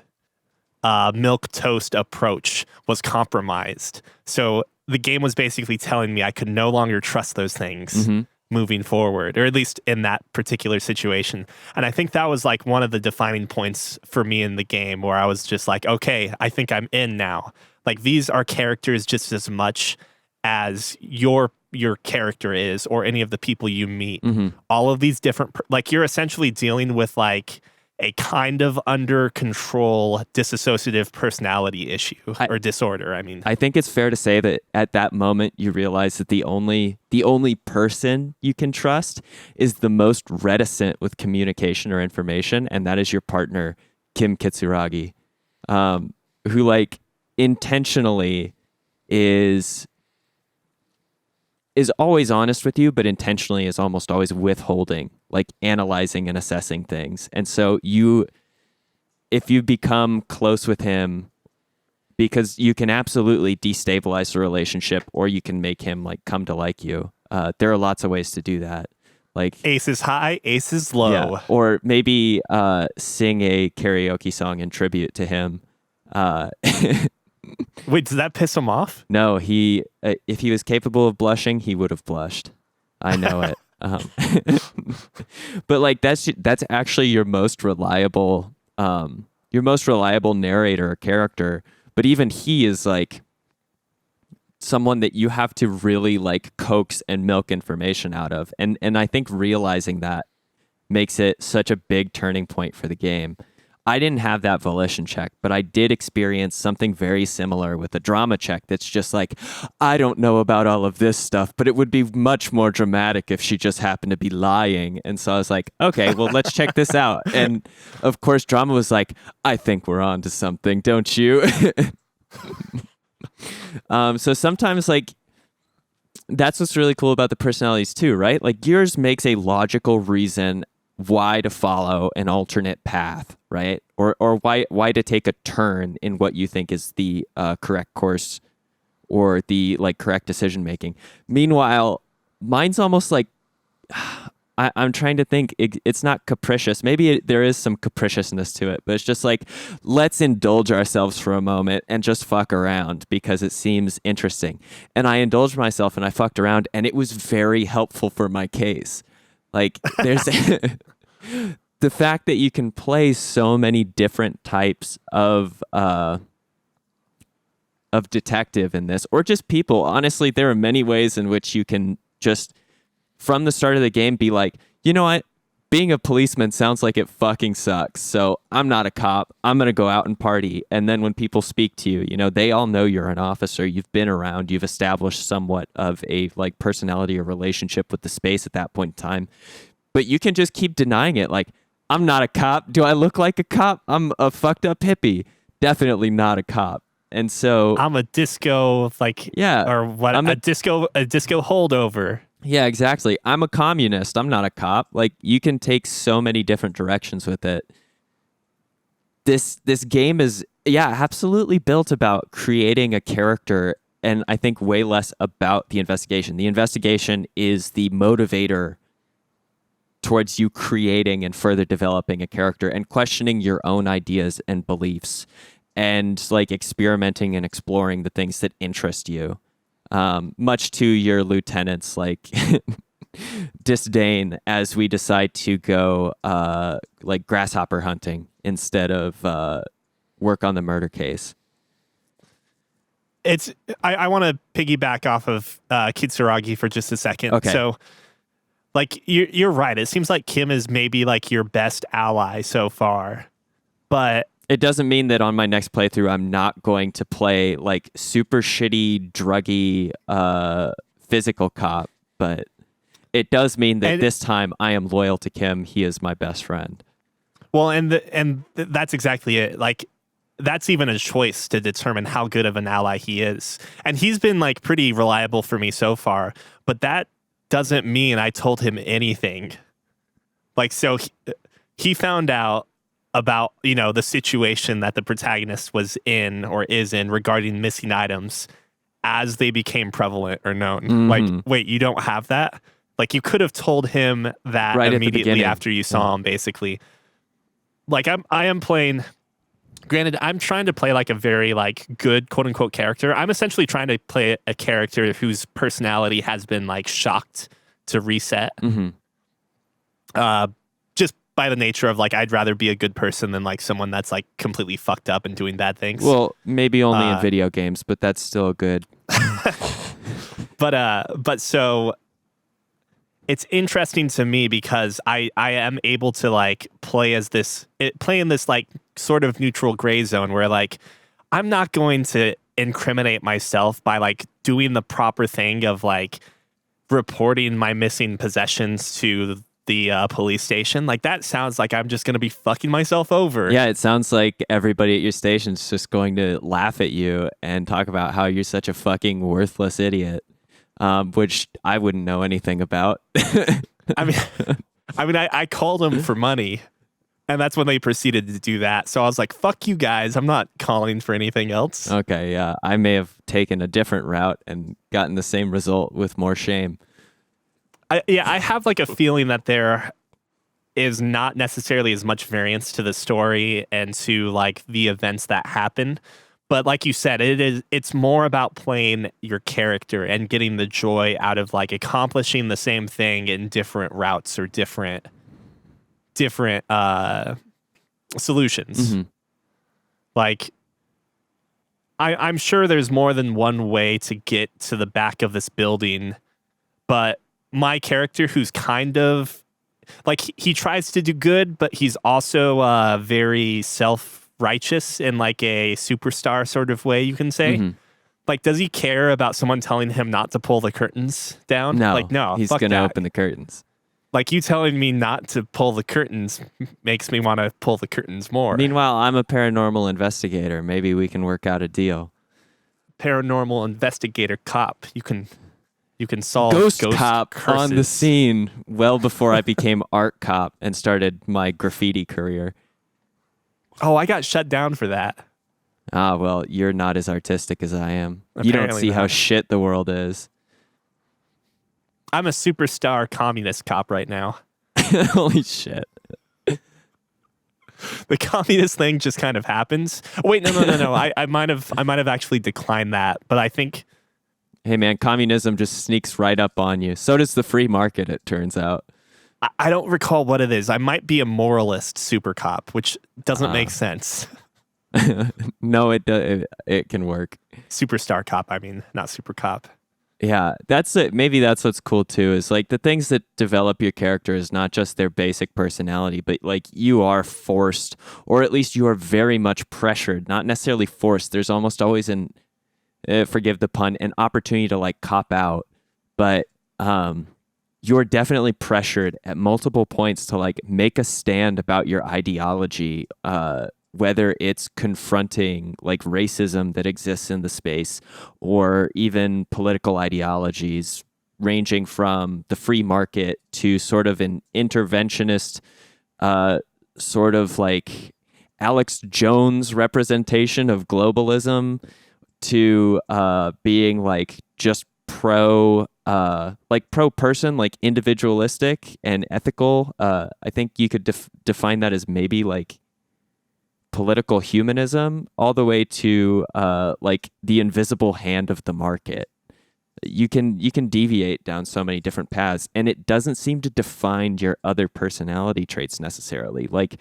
milk toast approach was compromised. So the game was basically telling me I could no longer trust those things moving forward, or at least in that particular situation. And I think that was like one of the defining points for me in the game, where I was just like, okay, I think I'm in now. Like these are characters just as much as your character is, or any of the people you meet. All of these different, like you're essentially dealing with like a kind of under control dissociative personality issue or disorder. I mean, I think it's fair to say that at that moment you realize that the only person you can trust is the most reticent with communication or information, and that is your partner, Kim Kitsuragi, who like intentionally is always honest with you, but intentionally is almost always withholding, like analyzing and assessing things. And so if you become close with him, because you can absolutely destabilize the relationship, or you can make him like come to like you. There are lots of ways to do that. Like Ace is high, ace is low. yeah, or maybe sing a karaoke song in tribute to him. Wait, does that piss him off? No, he if he was capable of blushing, he would have blushed. I know it. But like that's actually your most reliable narrator or character. But even he is like someone that you have to really like coax and milk information out of. And I think realizing that makes it such a big turning point for the game. I didn't have that volition check, but I did experience something very similar with the drama check that's just like, I don't know about all of this stuff, but it would be much more dramatic if she just happened to be lying. And so I was like, okay, well, let's check this out. And of course, drama was like, I think we're on to something, don't you? So sometimes like, that's what's really cool about the personalities too, right? Like yours makes a logical reason why to follow an alternate path, right? Or why to take a turn in what you think is the correct course or the like correct decision making. Meanwhile, mine's almost like I'm trying to think. It's not capricious. Maybe there is some capriciousness to it, but it's just like let's indulge ourselves for a moment and just fuck around because it seems interesting. And I indulged myself and I fucked around, and it was very helpful for my case. Like there's the fact that you can play so many different types of detective in this, or just people. Honestly, there are many ways in which you can just from the start of the game be like, you know what? Being a policeman sounds like it fucking sucks. So I'm not a cop. I'm going to go out and party. And then when people speak to you, you know, they all know you're an officer. You've been around. You've established somewhat of a like personality or relationship with the space at that point in time. But you can just keep denying it. Like, I'm not a cop. Do I look like a cop? I'm a fucked up hippie. Definitely not a cop. And so I'm a disco or what? I'm a disco holdover. Yeah, exactly. I'm a communist. I'm not a cop. Like you can take so many different directions with it. This game is absolutely built about creating a character, and I think way less about the investigation. The investigation is the motivator towards you creating and further developing a character and questioning your own ideas and beliefs and like experimenting and exploring the things that interest you. Much to your lieutenant's like disdain as we decide to go like grasshopper hunting instead of work on the murder case. I want to piggyback off of Kitsuragi for just a second. Okay. So like you're right. It seems like Kim is maybe like your best ally so far, but it doesn't mean that on my next playthrough I'm not going to play like super shitty, druggy, physical cop, but it does mean that this time I am loyal to Kim. He is my best friend. Well, that's exactly it. Like that's even a choice to determine how good of an ally he is. And he's been like pretty reliable for me so far, but that doesn't mean I told him anything. Like, so he found out about, you know, the situation that the protagonist was in or is in regarding missing items as they became prevalent or known. Mm-hmm. Like, wait, you don't have that? Like, you could have told him that right immediately after you saw him, basically. Like, I am playing... Granted, I'm trying to play like a very like good quote unquote character. I'm essentially trying to play a character whose personality has been like shocked to reset. Mm-hmm. Just by the nature of like, I'd rather be a good person than like someone that's like completely fucked up and doing bad things. Well, maybe only in video games, but that's still good. But so it's interesting to me because I am able to like play in this like sort of neutral gray zone where like I'm not going to incriminate myself by like doing the proper thing of like reporting my missing possessions to the police station. Like that sounds like I'm just going to be fucking myself over. Yeah, it sounds like everybody at your station's just going to laugh at you and talk about how you're such a fucking worthless idiot. Which I wouldn't know anything about. I called them for money, and that's when they proceeded to do that. So I was like, fuck you guys. I'm not calling for anything else. Okay, yeah. I may have taken a different route and gotten the same result with more shame. I have like a feeling that there is not necessarily as much variance to the story and to like the events that happen. But like you said, it's more about playing your character and getting the joy out of like accomplishing the same thing in different routes or different solutions. Mm-hmm. Like I'm sure there's more than one way to get to the back of this building, but my character, who's kind of like he tries to do good, but he's also very self-righteous in like a superstar sort of way, you can say. Mm-hmm. Like, does he care about someone telling him not to pull the curtains down? No, like, no, he's fuck gonna that. open the curtains. Like, you telling me not to pull the curtains makes me want to pull the curtains more. Meanwhile, I'm a paranormal investigator. Maybe we can work out a deal. Paranormal investigator cop. You can solve Ghost ghost cop curses. on the scene well before I became art cop and started my graffiti career. Oh, I got shut down for that. Ah, well, you're not as artistic as I am. You don't Apparently see how not. shit the world is. I'm a superstar communist cop right now. Holy shit. The communist thing just kind of happens. Oh, wait, no. I might have actually declined that, but I think Hey man, communism just sneaks right up on you. So does the free market, it turns out. I don't recall what it is. I might be a moralist super cop, which doesn't make sense. No, it can work. Superstar cop, I mean, not super cop. Yeah, that's it. Maybe that's what's cool too, is like the things that develop your character is not just their basic personality, but like you are forced, or at least you are very much pressured, not necessarily forced. There's almost always forgive the pun, an opportunity to like cop out, but you're definitely pressured at multiple points to like make a stand about your ideology, whether it's confronting like racism that exists in the space or even political ideologies ranging from the free market to sort of an interventionist sort of like Alex Jones representation of globalism to being like just pro person, like individualistic and ethical. I think you could define that as maybe like political humanism, all the way to like the invisible hand of the market. You can deviate down so many different paths, and it doesn't seem to define your other personality traits necessarily. Like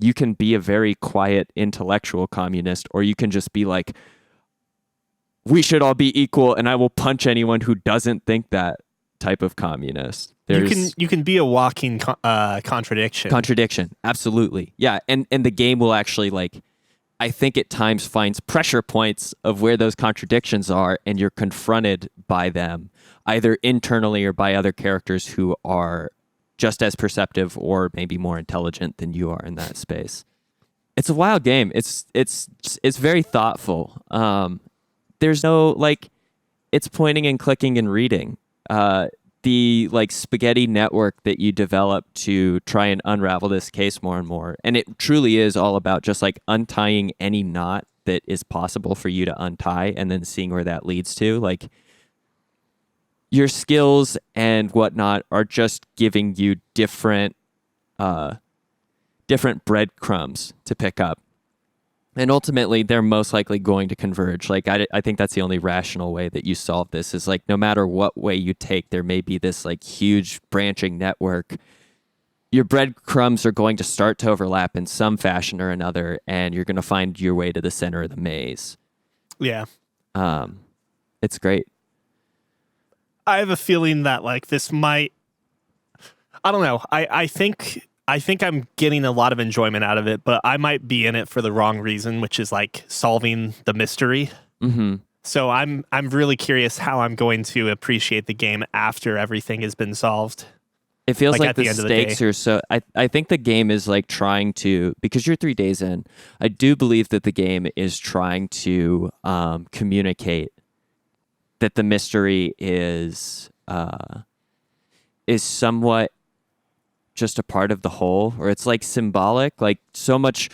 you can be a very quiet intellectual communist, or you can just be like, we should all be equal and I will punch anyone who doesn't think that type of communist. You can be a walking contradiction. Contradiction, absolutely. Yeah, and the game will actually, like, I think at times finds pressure points of where those contradictions are, and you're confronted by them, either internally or by other characters who are just as perceptive or maybe more intelligent than you are in that space. It's a wild game. It's very thoughtful. There's no, like, it's pointing and clicking and reading. The like spaghetti network that you develop to try and unravel this case more and more. And it truly is all about just like untying any knot that is possible for you to untie and then seeing where that leads to. Like your skills and whatnot are just giving you different breadcrumbs to pick up. And ultimately, they're most likely going to converge. Like, I think that's the only rational way that you solve this is, like, no matter what way you take, there may be this, like, huge branching network. Your breadcrumbs are going to start to overlap in some fashion or another, and you're going to find your way to the center of the maze. Yeah. It's great. I have a feeling that, like, this might... I don't know. I think I'm getting a lot of enjoyment out of it, but I might be in it for the wrong reason, which is like solving the mystery. Mm-hmm. So I'm really curious how I'm going to appreciate the game after everything has been solved. It feels like at the the end of the stakes day. are so... I think the game is like trying to... Because you're 3 days in, I do believe that the game is trying to communicate that the mystery is somewhat just a part of the whole, or it's like symbolic, like so much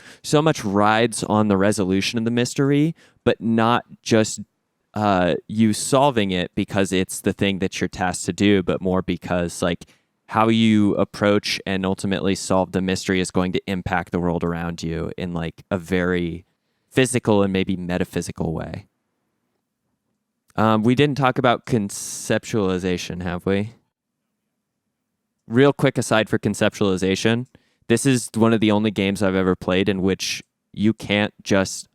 rides on the resolution of the mystery, but not just you solving it because it's the thing that you're tasked to do, but more because like how you approach and ultimately solve the mystery is going to impact the world around you in like a very physical and maybe metaphysical way. We didn't talk about conceptualization, have we? Real quick aside for conceptualization, this is one of the only games I've ever played in which you can't just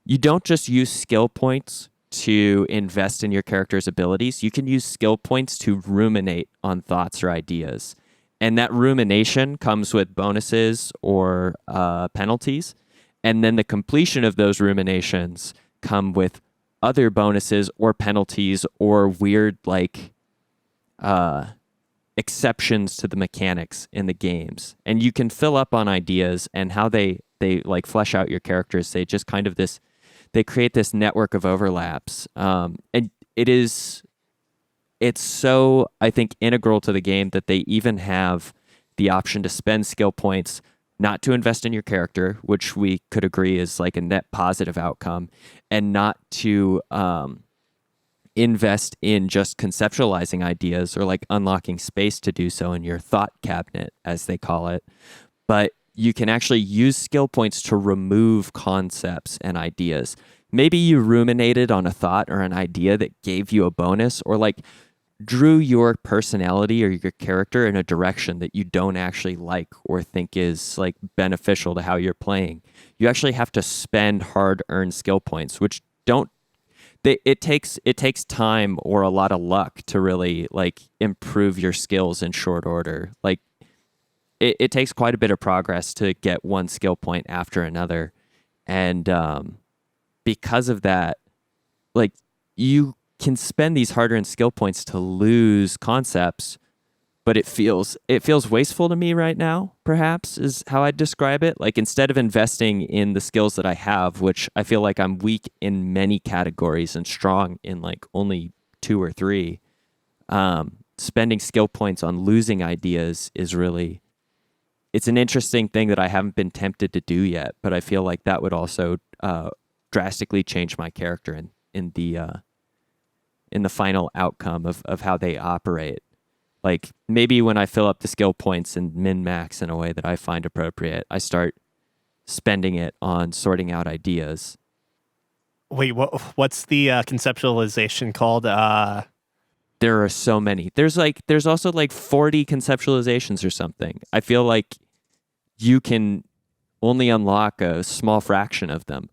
you don't just use skill points to invest in your character's abilities. You can use skill points to ruminate on thoughts or ideas. And that rumination comes with bonuses or penalties. And then the completion of those ruminations come with other bonuses or penalties or weird like exceptions to the mechanics in the games. And you can fill up on ideas and how they like flesh out your characters. They just kind of they create this network of overlaps. And it's so, I think, integral to the game that they even have the option to spend skill points not to invest in your character, which we could agree is like a net positive outcome, and not to invest in just conceptualizing ideas or like unlocking space to do so in your thought cabinet, as they call it. But you can actually use skill points to remove concepts and ideas. Maybe you ruminated on a thought or an idea that gave you a bonus or like drew your personality or your character in a direction that you don't actually like or think is like beneficial to how you're playing. You actually have to spend hard-earned skill points, which it takes time or a lot of luck to really like improve your skills in short order. Like it takes quite a bit of progress to get one skill point after another. And because of that, like you can spend these hard-earned skill points to lose concepts, but it feels wasteful to me right now, perhaps, is how I'd describe it. Like instead of investing in the skills that I have, which I feel like I'm weak in many categories and strong in like only 2 or 3, spending skill points on losing ideas is really, it's an interesting thing that I haven't been tempted to do yet, but I feel like that would also drastically change my character in the final outcome of how they operate. Like maybe when I fill up the skill points and min-max in a way that I find appropriate, I start spending it on sorting out ideas. Wait, what's the conceptualization called? There are so many. There's also like 40 conceptualizations or something. I feel like you can only unlock a small fraction of them.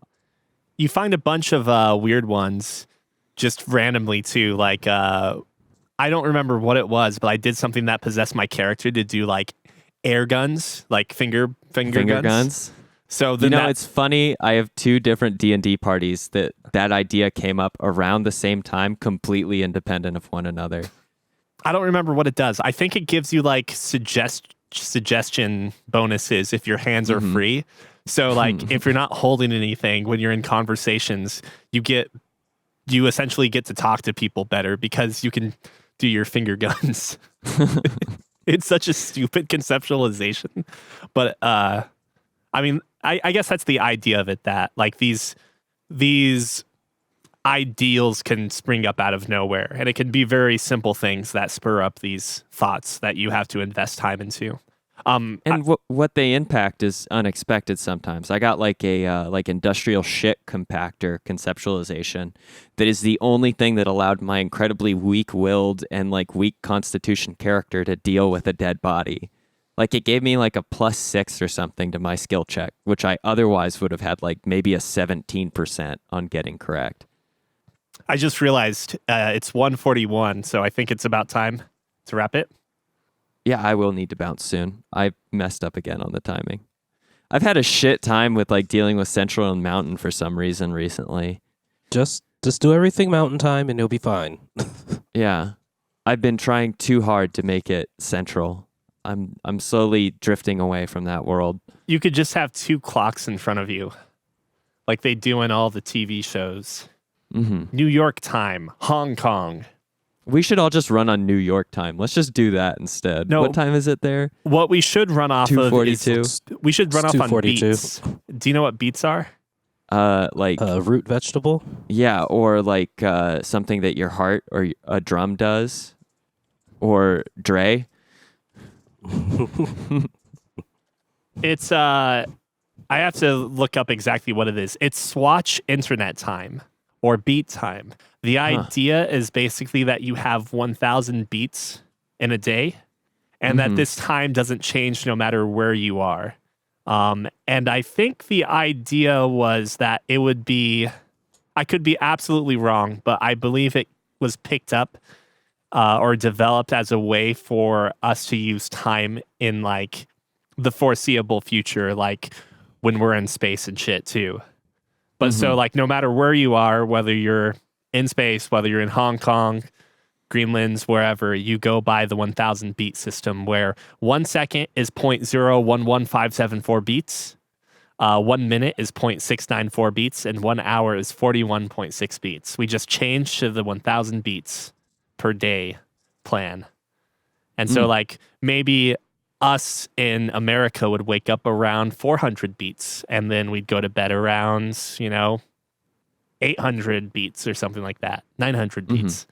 You find a bunch of weird ones just randomly too. Like I don't remember what it was, but I did something that possessed my character to do like air guns, like finger guns. So then it's funny. I have 2 different D&D parties that idea came up around the same time, completely independent of one another. I don't remember what it does. I think it gives you like suggestion bonuses if your hands are free. So like if you're not holding anything when you're in conversations, you essentially get to talk to people better because you can do your finger guns. It's such a stupid conceptualization. But I mean, I guess that's the idea of it, that like these ideals can spring up out of nowhere, and it can be very simple things that spur up these thoughts that you have to invest time into. What they impact is unexpected sometimes. I got like a like industrial shit compactor conceptualization that is the only thing that allowed my incredibly weak-willed and like weak constitution character to deal with a dead body. Like it gave me like a +6 or something to my skill check, which I otherwise would have had like maybe a 17% on getting correct. I just realized it's 1:41, so I think it's about time to wrap it. Yeah, I will need to bounce soon. I messed up again on the timing. I've had a shit time with like dealing with Central and Mountain for some reason recently. Just do everything Mountain Time and you'll be fine. Yeah. I've been trying too hard to make it Central. I'm slowly drifting away from that world. You could just have 2 clocks in front of you, like they do in all the TV shows. New York time, Hong Kong. We should all just run on New York time. Let's just do that instead. No, what time is it there? What we should run off 2:42. of is we should run off on 2:42. beats. Do you know what beats are? Like Root vegetable. yeah, or like something that your heart or a drum does, or Dre. It's I have to look up exactly what it is. It's Swatch Internet Time or Beat Time. The idea is basically that you have 1,000 beats in a day, and that this time doesn't change no matter where you are. And I think the idea was that it would be, I could be absolutely wrong, but I believe it was picked up or developed as a way for us to use time in like the foreseeable future, like when we're in space and shit too. But so like no matter where you are, whether you're in space, whether you're in Hong Kong, Greenland's, wherever, you go by the 1,000 beat system where 1 second is 0.011574 beats, 1 minute is 0.694 beats, and 1 hour is 41.6 beats. We just changed to the 1,000 beats per day plan. And so like maybe us in America would wake up around 400 beats, and then we'd go to bed around, 800 beats or something like that, 900 beats.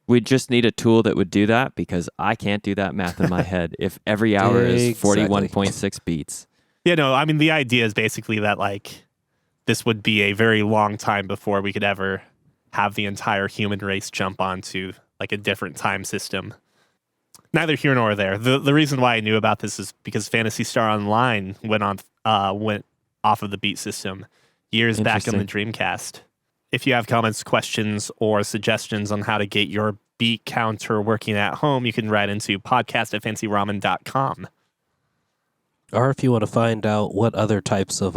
We just need a tool that would do that, because I can't do that math in my head. If every hour is 41.6 beats. Yeah, no, I mean, the idea is basically that like this would be a very long time before we could ever have the entire human race jump onto like a different time system. Neither here nor there. The reason why I knew about this is because Phantasy Star Online went off of the beat system years back on the Dreamcast. If you have comments, questions, or suggestions on how to get your beat counter working at home, you can write into podcast@fancyramen.com. Or if you want to find out what other types of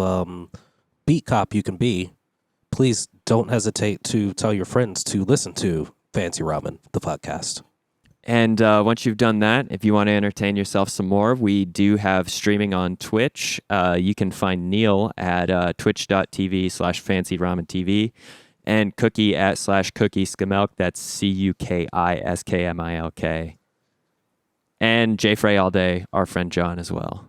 beat cop you can be, please don't hesitate to tell your friends to listen to Fancy Ramen, the podcast. And once you've done that, if you want to entertain yourself some more, we do have streaming on Twitch. You can find Neil at twitch.tv/fancyramentv and Cookie at /Cookie That's CUKISKMILK. And J Frey all day, our friend John as well.